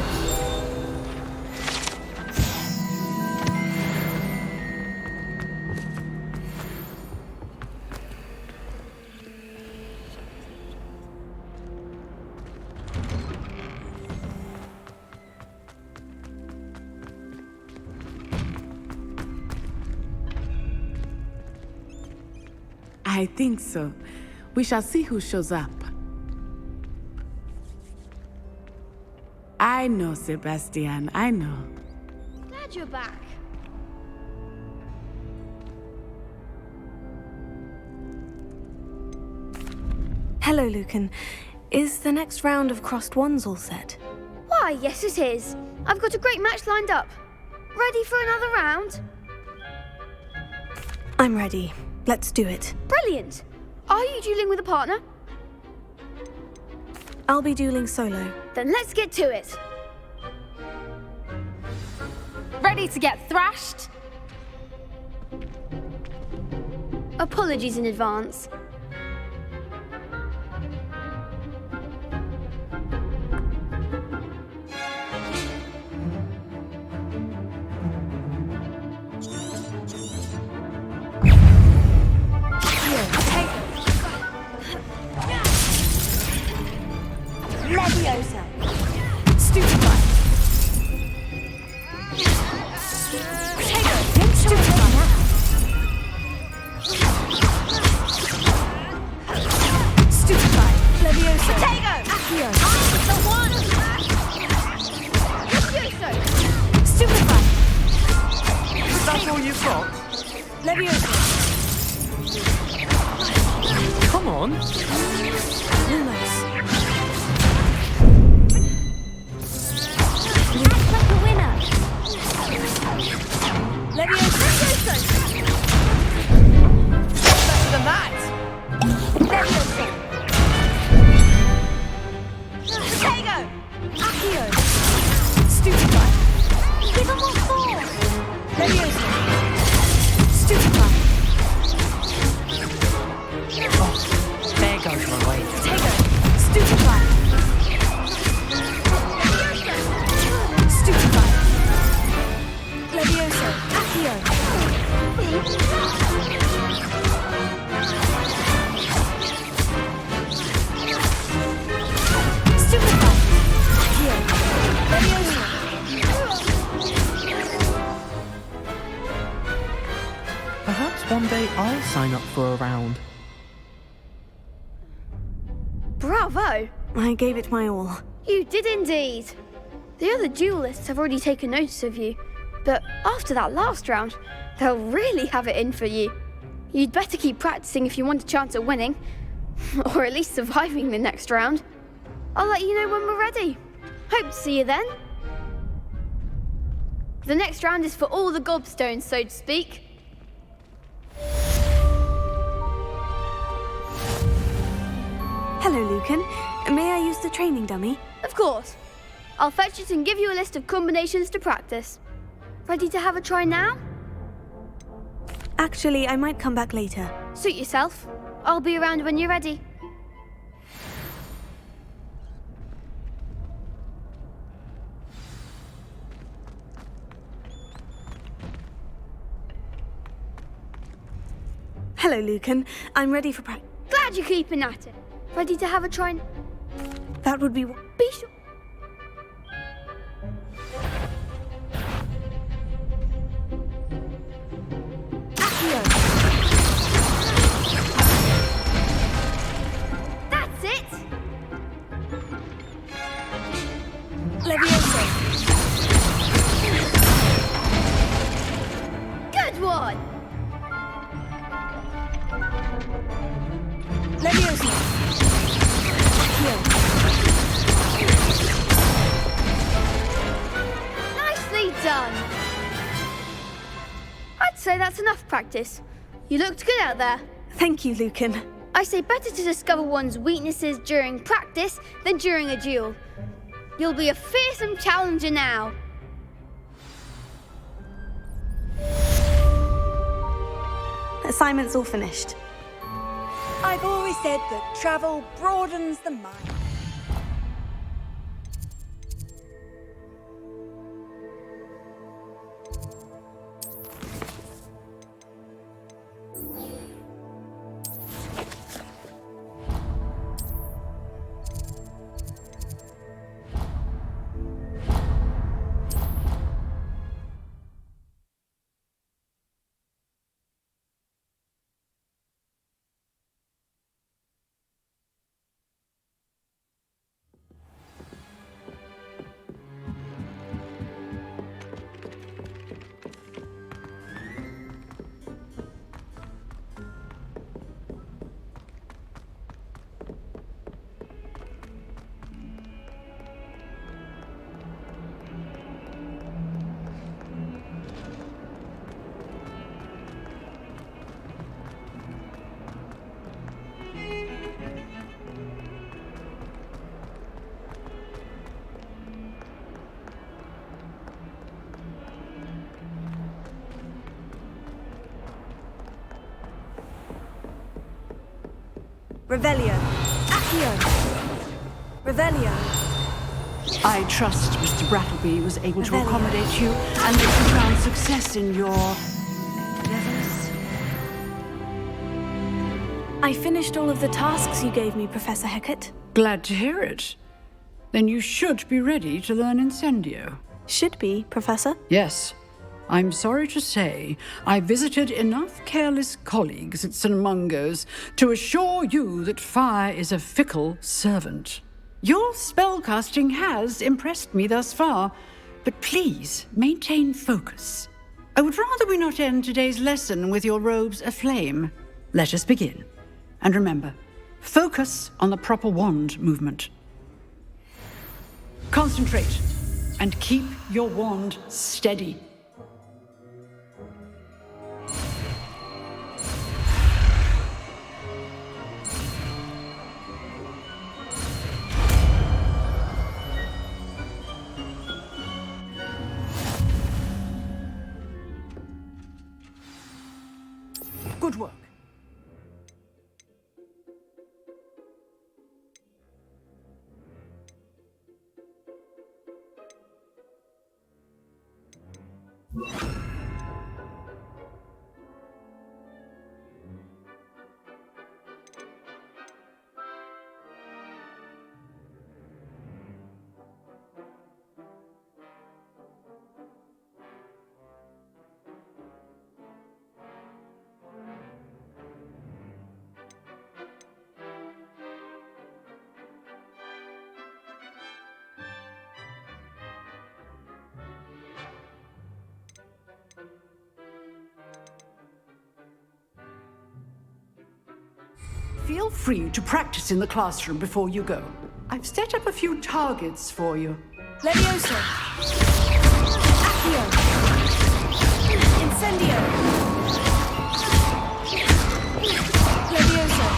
I think so. We shall see who shows up. I know, Sebastian, I know. Glad you're back. Hello, Lucan. Is the next round of Crossed Wands all set? Why, yes it is. I've got a great match lined up. Ready for another round? I'm ready. Let's do it. Brilliant. Are you dueling with a partner? I'll be dueling solo. Then let's get to it. Ready to get thrashed? Apologies in advance. Leviosa. Stupefy. Stupefy. Leviosa. Potato. Accio. The one. Stupefy. That's all you've got? Leviosa. Come on. Lumos. Act like a winner. Leviosa. Better than that. Leviosa. Potato. Accio. Stupefy. Give them more force. Leviosa. Stupefy. There goes my way. Potato. Stupefy. Stupefy. Leviosa. Accio. Stupefy. Accio. Leviosa. Perhaps one day I'll sign up for a round. Bravo. I gave it my all. You did indeed. The other duelists have already taken notice of you, but after that last round, they'll really have it in for you. You'd better keep practicing if you want a chance at winning, or at least surviving the next round. I'll let you know when we're ready. Hope to see you then. The next round is for all the gobstones, so to speak. Hello, Lucan. May I use the training dummy? Of course. I'll fetch it and give you a list of combinations to practice. Ready to have a try now? Actually, I might come back later. Suit yourself. I'll be around when you're ready. Hello, Lucan. I'm ready for practice. Glad you're keeping at it. Ready to have a try? That would be... Be sure. That's it! Leviosa. Good one! Leviosa. Nicely done! I'd say that's enough practice. You looked good out there. Thank you, Lucan. I say better to discover one's weaknesses during practice than during a duel. You'll be a fearsome challenger now. Assignment's all finished. I've always said that travel broadens the mind. Revelio. Accio. Revelio. I trust Mr. Brattleby was able to accommodate you and that you found success in your endeavors. I finished all of the tasks you gave me, Professor Hecat. Glad to hear it. Then you should be ready to learn Incendio. Should be, Professor? Yes. I'm sorry to say, I visited enough careless colleagues at St. Mungo's to assure you that fire is a fickle servant. Your spellcasting has impressed me thus far, but please maintain focus. I would rather we not end today's lesson with your robes aflame. Let us begin. And remember, focus on the proper wand movement. Concentrate and keep your wand steady. Good work. Feel free to practice in the classroom before you go. I've set up a few targets for you. Levioso. Accio. Incendio. Levioso.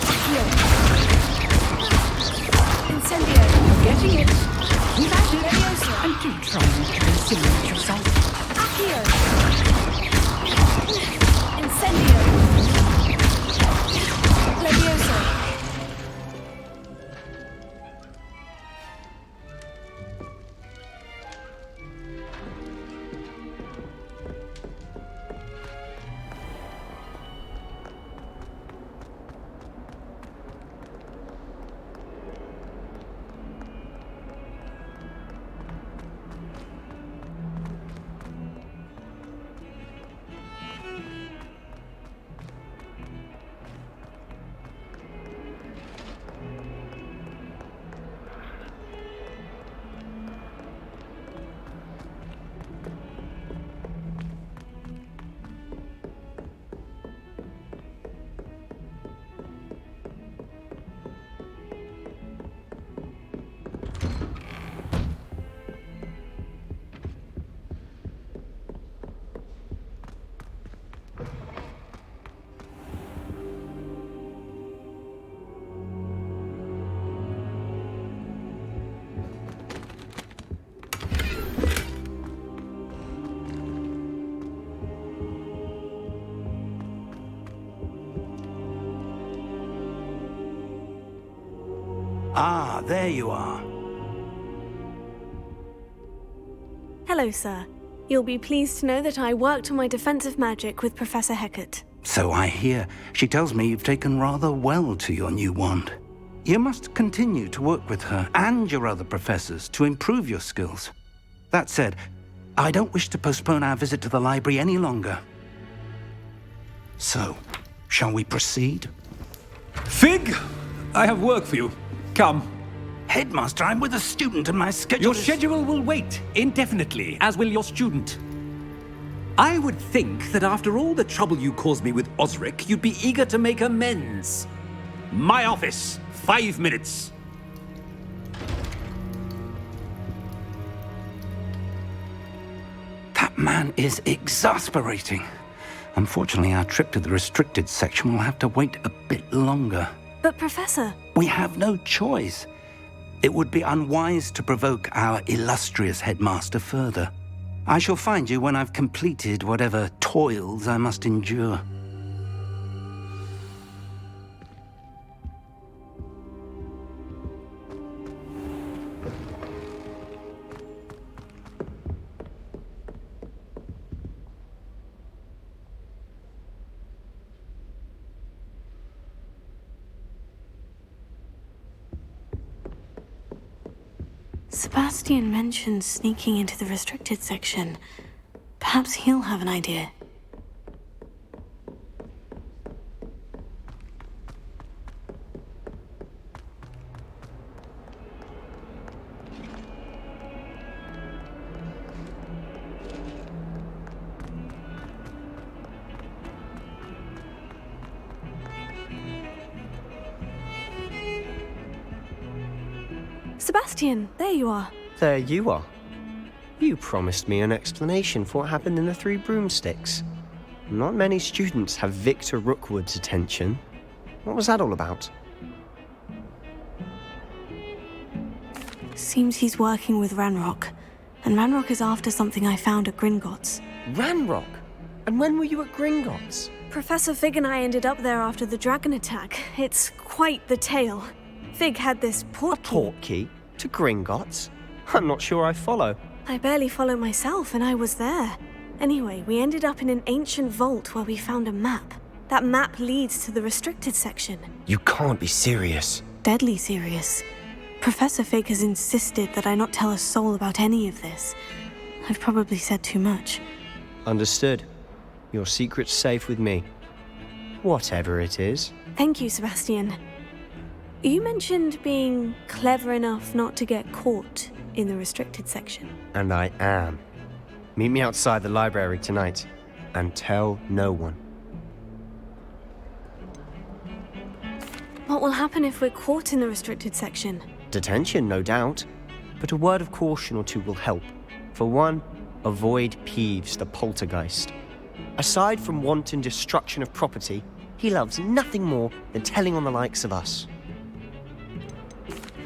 Accio. Incendio. Getting it. Keep at it. Levioso. And do try not to insinuate yourself. Accio. Incendio. Levioso. Ah, there you are. Hello, sir. You'll be pleased to know that I worked on my defensive magic with Professor Hecat. So I hear. She tells me you've taken rather well to your new wand. You must continue to work with her and your other professors to improve your skills. That said, I don't wish to postpone our visit to the library any longer. So, shall we proceed? Fig! I have work for you. Come. Headmaster, I'm with a student and my schedule Your schedule will wait indefinitely, as will your student. I would think that after all the trouble you caused me with Osric, you'd be eager to make amends. My office, 5 minutes. That man is exasperating. Unfortunately, our trip to the restricted section will have to wait a bit longer. But, Professor... We have no choice. It would be unwise to provoke our illustrious headmaster further. I shall find you when I've completed whatever toils I must endure. Sebastian mentioned sneaking into the restricted section. Perhaps he'll have an idea. Sebastian, there you are. There you are. You promised me an explanation for what happened in the Three Broomsticks. Not many students have Victor Rookwood's attention. What was that all about? Seems he's working with Ranrock. And Ranrock is after something I found at Gringotts. Ranrock? And when were you at Gringotts? Professor Fig and I ended up there after the dragon attack. It's quite the tale. Fig had this portkey to Gringotts? I'm not sure I follow. I barely follow myself, and I was there. Anyway, we ended up in an ancient vault where we found a map. That map leads to the restricted section. You can't be serious. Deadly serious. Professor Fig has insisted that I not tell a soul about any of this. I've probably said too much. Understood. Your secret's safe with me. Whatever it is. Thank you, Sebastian. You mentioned being clever enough not to get caught in the restricted section. And I am. Meet me outside the library tonight, and tell no one. What will happen if we're caught in the restricted section? Detention, no doubt. But a word of caution or two will help. For one, avoid Peeves, the poltergeist. Aside from wanton destruction of property, he loves nothing more than telling on the likes of us.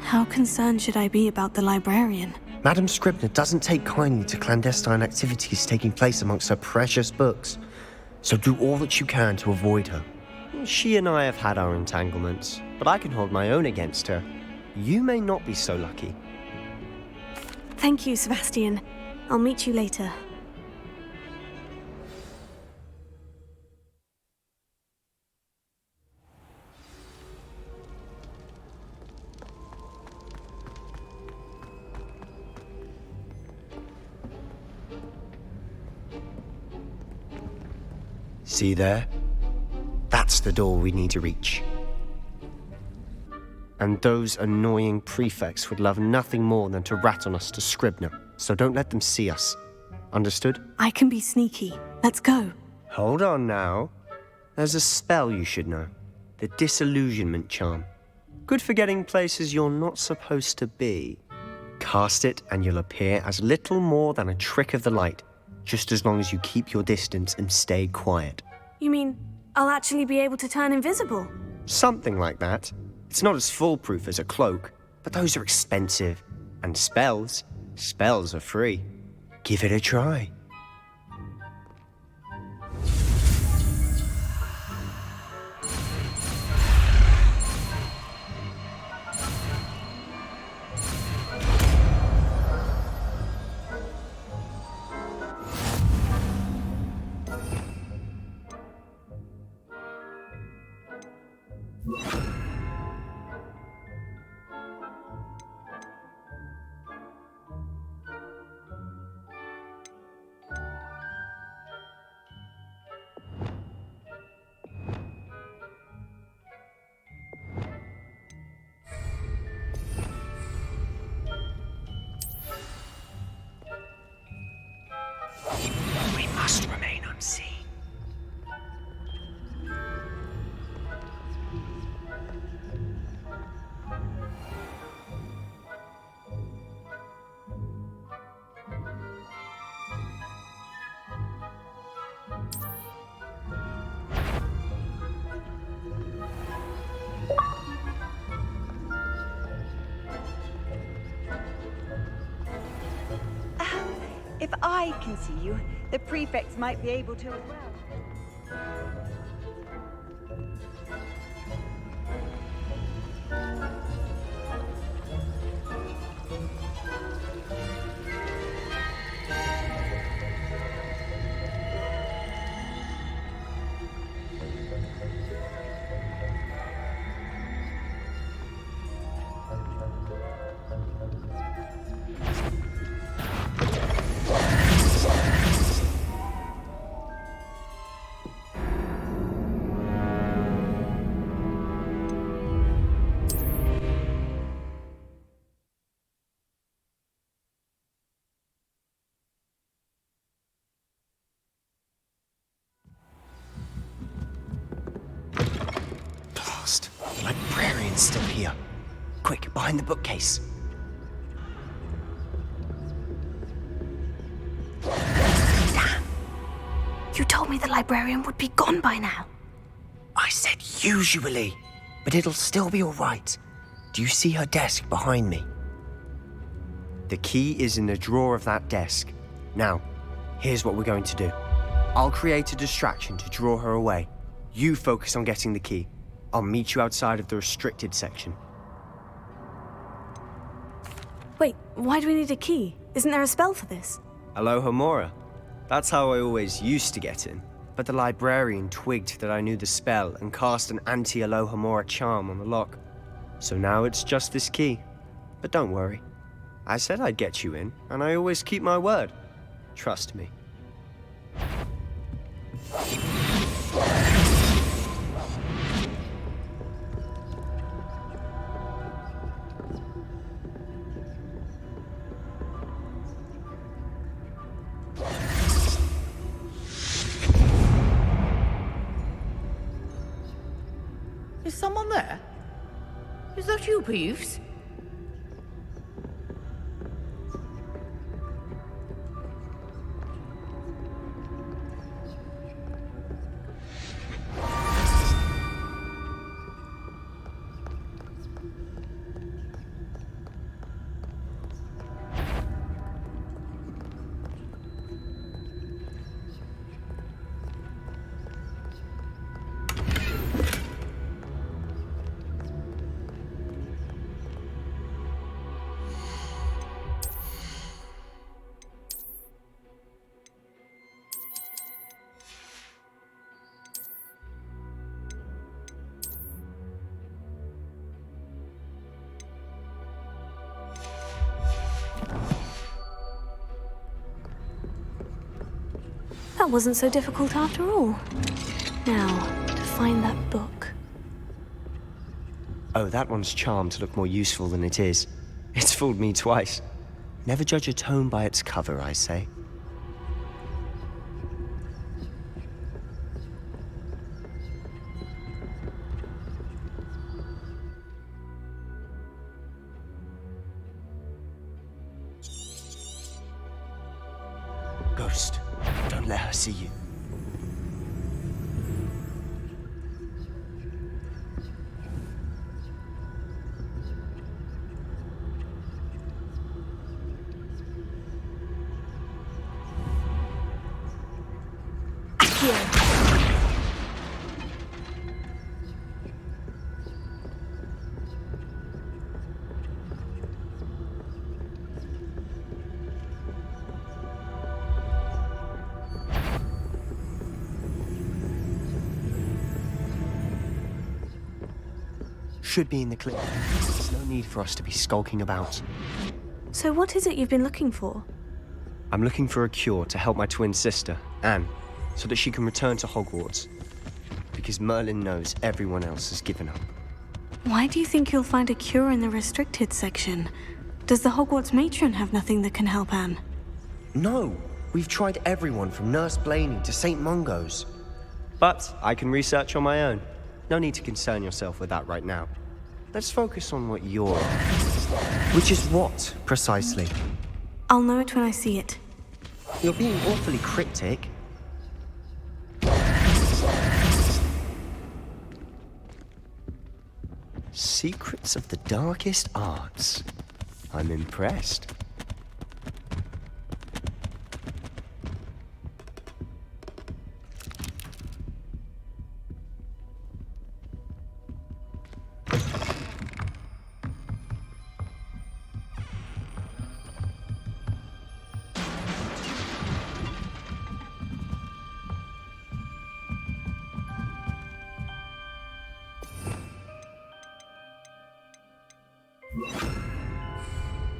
How concerned should I be about the librarian? Madame Scribner doesn't take kindly to clandestine activities taking place amongst her precious books. So do all that you can to avoid her. She and I have had our entanglements, but I can hold my own against her. You may not be so lucky. Thank you, Sebastian. I'll meet you later. See there? That's the door we need to reach. And those annoying prefects would love nothing more than to rat on us to Scribner, so don't let them see us. Understood? I can be sneaky. Let's go. Hold on now. There's a spell you should know. The Disillusionment Charm. Good for getting places you're not supposed to be. Cast it and you'll appear as little more than a trick of the light, just as long as you keep your distance and stay quiet. You mean I'll actually be able to turn invisible? Something like that. It's not as foolproof as a cloak, but those are expensive. And spells are free. Give it a try. We must remain unseen. If I can see you, the prefects might be able to as well. Blast. The librarian's still here. Quick, behind the bookcase. Damn. You told me the librarian would be gone by now. I said usually, but it'll still be all right. Do you see her desk behind me? The key is in the drawer of that desk. Now, here's what we're going to do. I'll create a distraction to draw her away. You focus on getting the key. I'll meet you outside of the restricted section. Wait, why do we need a key? Isn't there a spell for this? Alohomora. That's how I always used to get in. But the librarian twigged that I knew the spell and cast an anti-Alohomora charm on the lock. So now it's just this key. But don't worry. I said I'd get you in, and I always keep my word. Trust me. Is someone there? about you, Peeves? That wasn't so difficult after all. Now, to find that book. Oh, that one's charmed to look more useful than it is. It's fooled me twice. Never judge a tome by its cover, I say. Ghost, don't let her see you. Should be in the clip. There's no need for us to be skulking about. So what is it you've been looking for? I'm looking for a cure to help my twin sister, Anne, so that she can return to Hogwarts. Because Merlin knows everyone else has given up. Why do you think you'll find a cure in the restricted section? Does the Hogwarts matron have nothing that can help Anne? No! We've tried everyone from Nurse Blaney to St. Mungo's. But I can research on my own. No need to concern yourself with that right now. Let's focus on what you're... Which is what, precisely? I'll know it when I see it. You're being awfully cryptic. Secrets of the darkest arts. I'm impressed.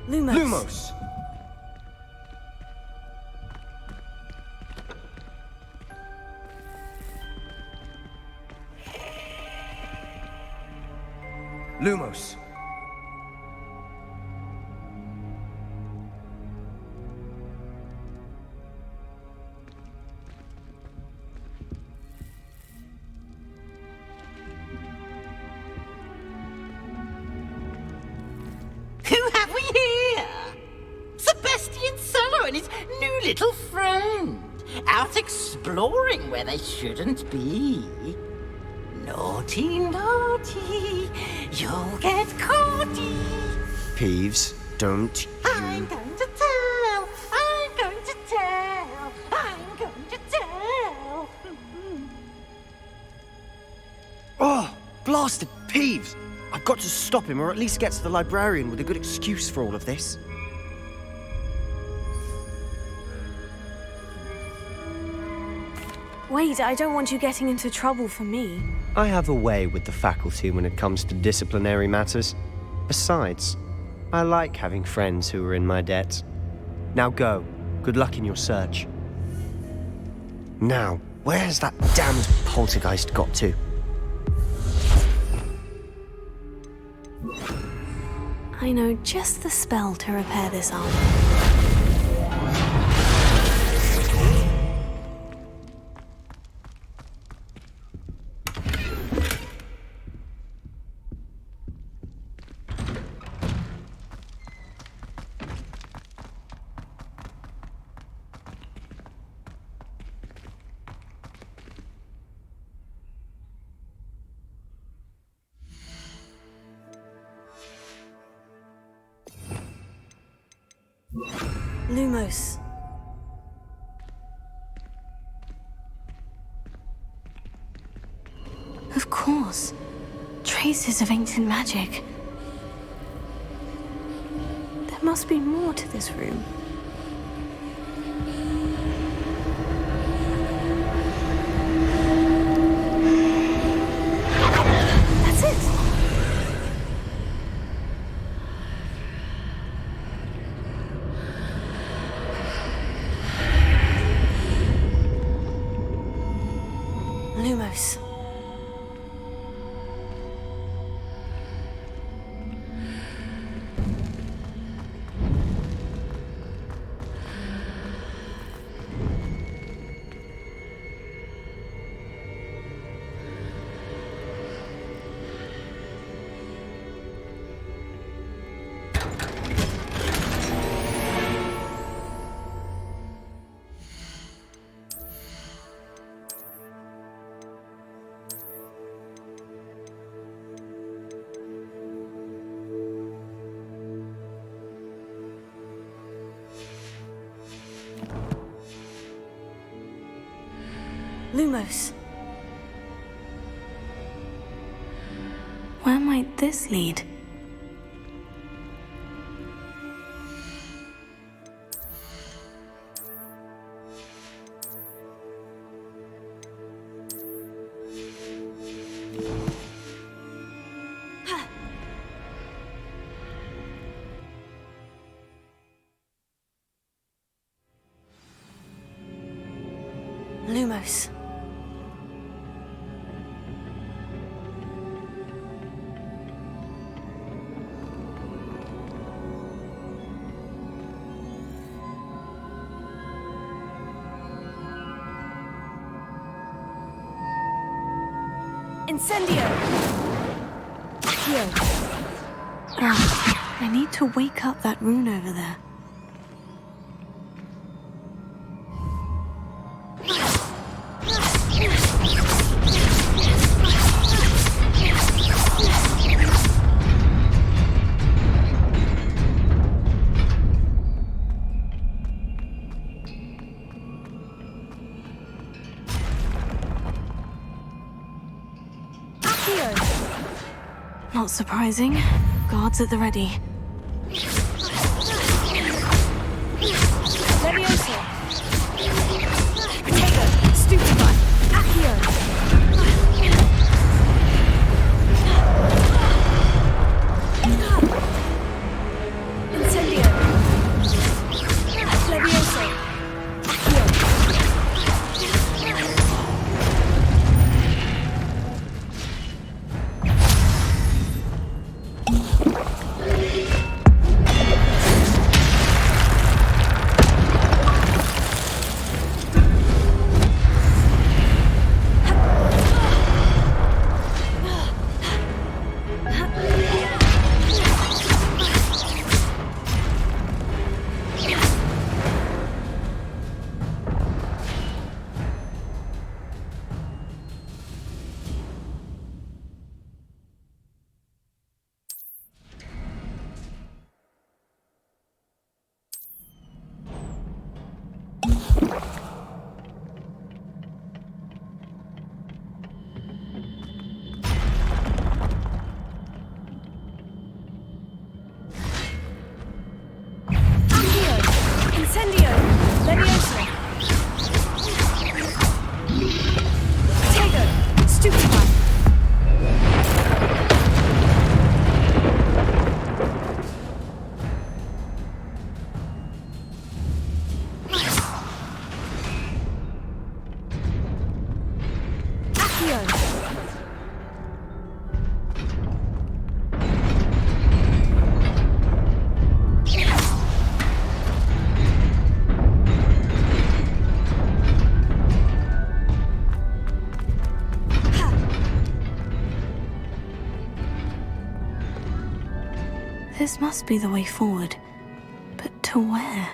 Lumos. Lumos! Lumos. Who have we here? Sebastian Solo and his new little friend. Out exploring where they shouldn't be. Naughty, naughty, you'll get caughty. Peeves, don't you... I'm going to tell, I'm going to tell, I'm going to tell. Oh, blasted Peeves! I've got to stop him, or at least get to the librarian with a good excuse for all of this. Wait, I don't want you getting into trouble for me. I have a way with the faculty when it comes to disciplinary matters. Besides, I like having friends who are in my debt. Now go. Good luck in your search. Now, where has that damned poltergeist got to? I know just the spell to repair this armor. Lumos. Of course. Traces of ancient magic. There must be more to this room. That's it! Lumos. Lumos. Where might this lead? Lumos. Incendio! Accio! I need to wake up that rune over there. Not surprising. Guards at the ready. Levioso! Potato! Stupefy! Accio! Incendio! Levioso! Accio! Incendio! Levioso! Potato! Stupefy! Accio! This must be the way forward. But to where?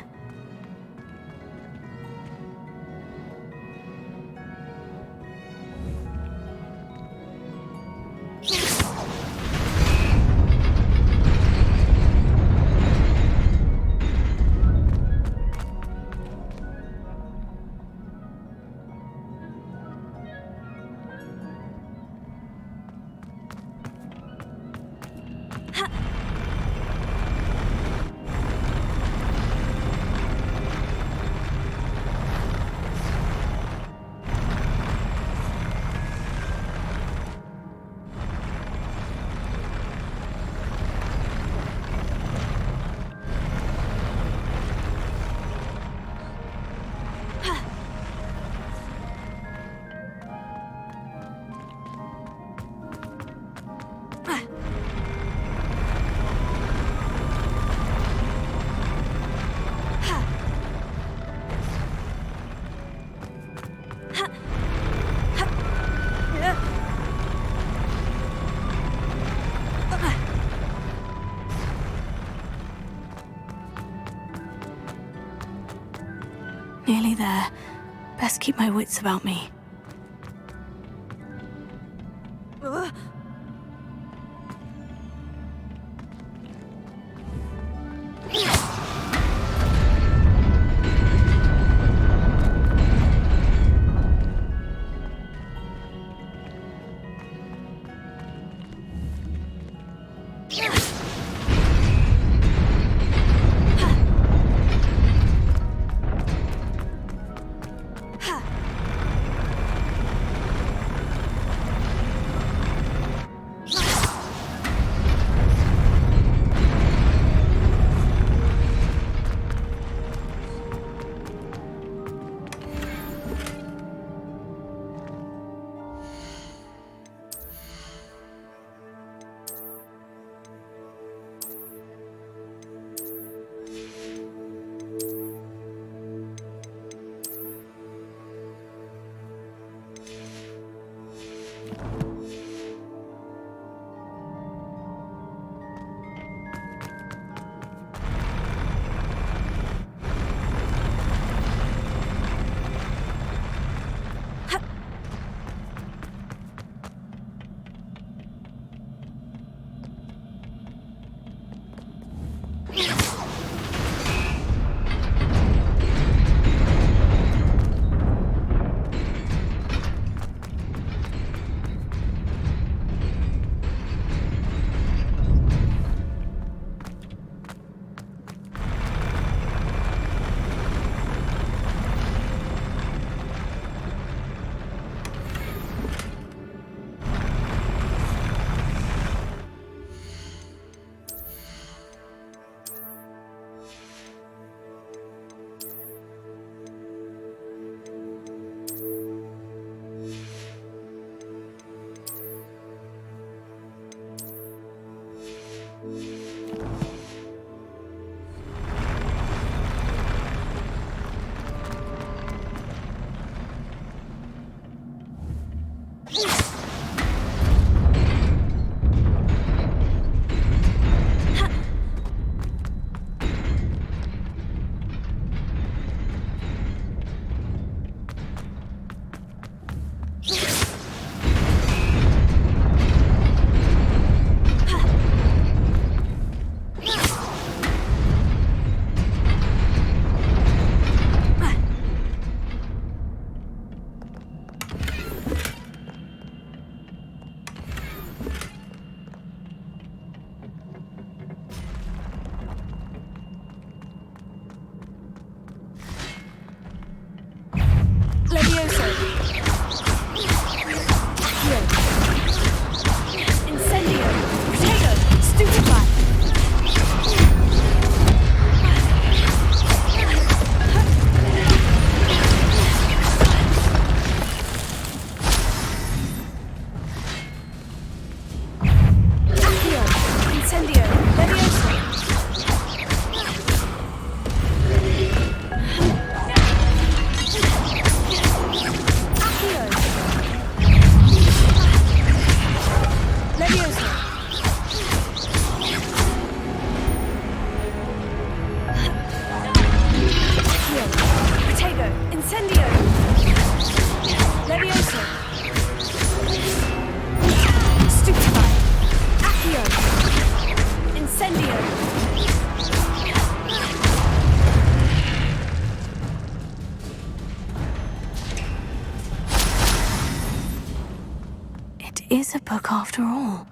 Nearly there. Best keep my wits about me. Is a book after all.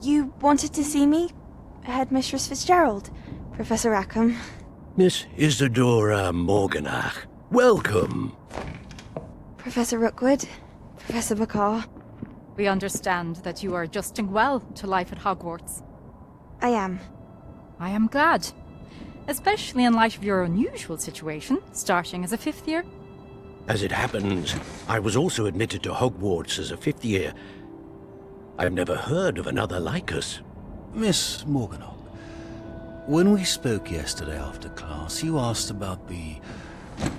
You wanted to see me? Headmistress Fitzgerald, Professor Rackham. Miss Isadora Morganach, welcome. Professor Rookwood, Professor Bakar. We understand that you are adjusting well to life at Hogwarts. I am. I am glad. Especially in light of your unusual situation, starting as a fifth year. As it happens, I was also admitted to Hogwarts as a fifth year. I've never heard of another like us. Miss Morganach, when we spoke yesterday after class, you asked about the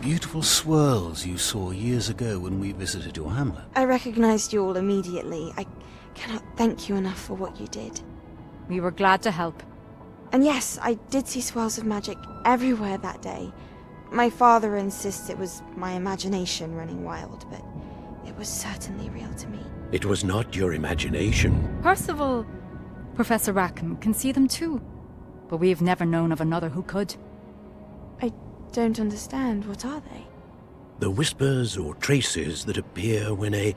beautiful swirls you saw years ago when we visited your hamlet. I recognized you all immediately. I cannot thank you enough for what you did. We were glad to help. And yes, I did see swirls of magic everywhere that day. My father insists it was my imagination running wild, but it was certainly real to me. It was not your imagination. Percival, Professor Rackham can see them too. But we've never known of another who could. I don't understand. What are they? The whispers or traces that appear when a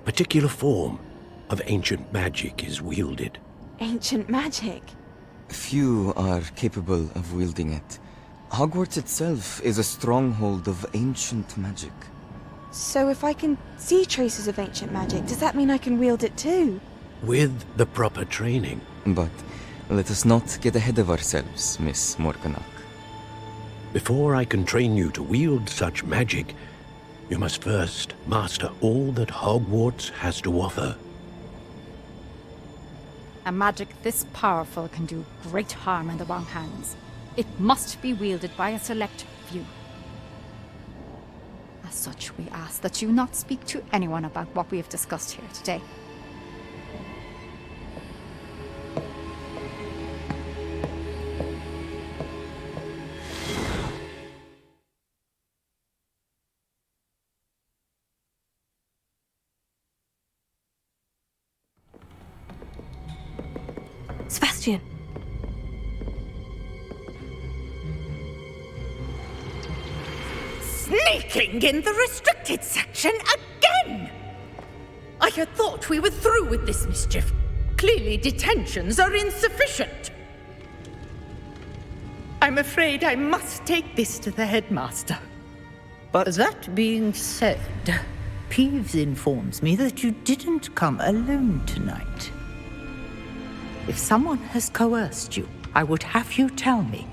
particular form of ancient magic is wielded. Ancient magic? Few are capable of wielding it. Hogwarts itself is a stronghold of ancient magic. So if I can see traces of ancient magic, does that mean I can wield it too? With the proper training. But let us not get ahead of ourselves, Miss Morganach. Before I can train you to wield such magic, you must first master all that Hogwarts has to offer. A magic this powerful can do great harm in the wrong hands. It must be wielded by a select few. As such, we ask that you not speak to anyone about what we have discussed here today. Sebastian! Sneaking in the restricted section again! I had thought we were through with this mischief. Clearly detentions are insufficient. I'm afraid I must take this to the headmaster. But that being said, Peeves informs me that you didn't come alone tonight. If someone has coerced you, I would have you tell me.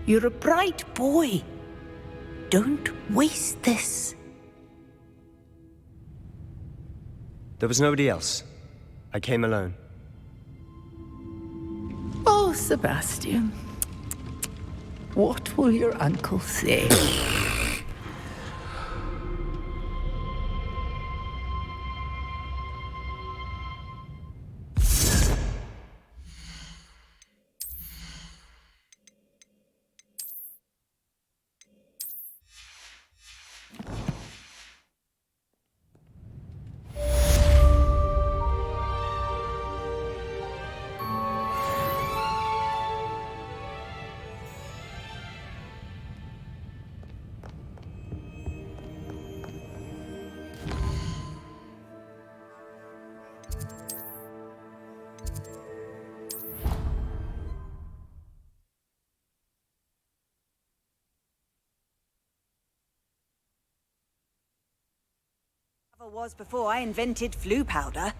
You're a bright boy. Don't waste this. There was nobody else. I came alone. Oh, Sebastian. What will your uncle say? Was before I invented flu powder.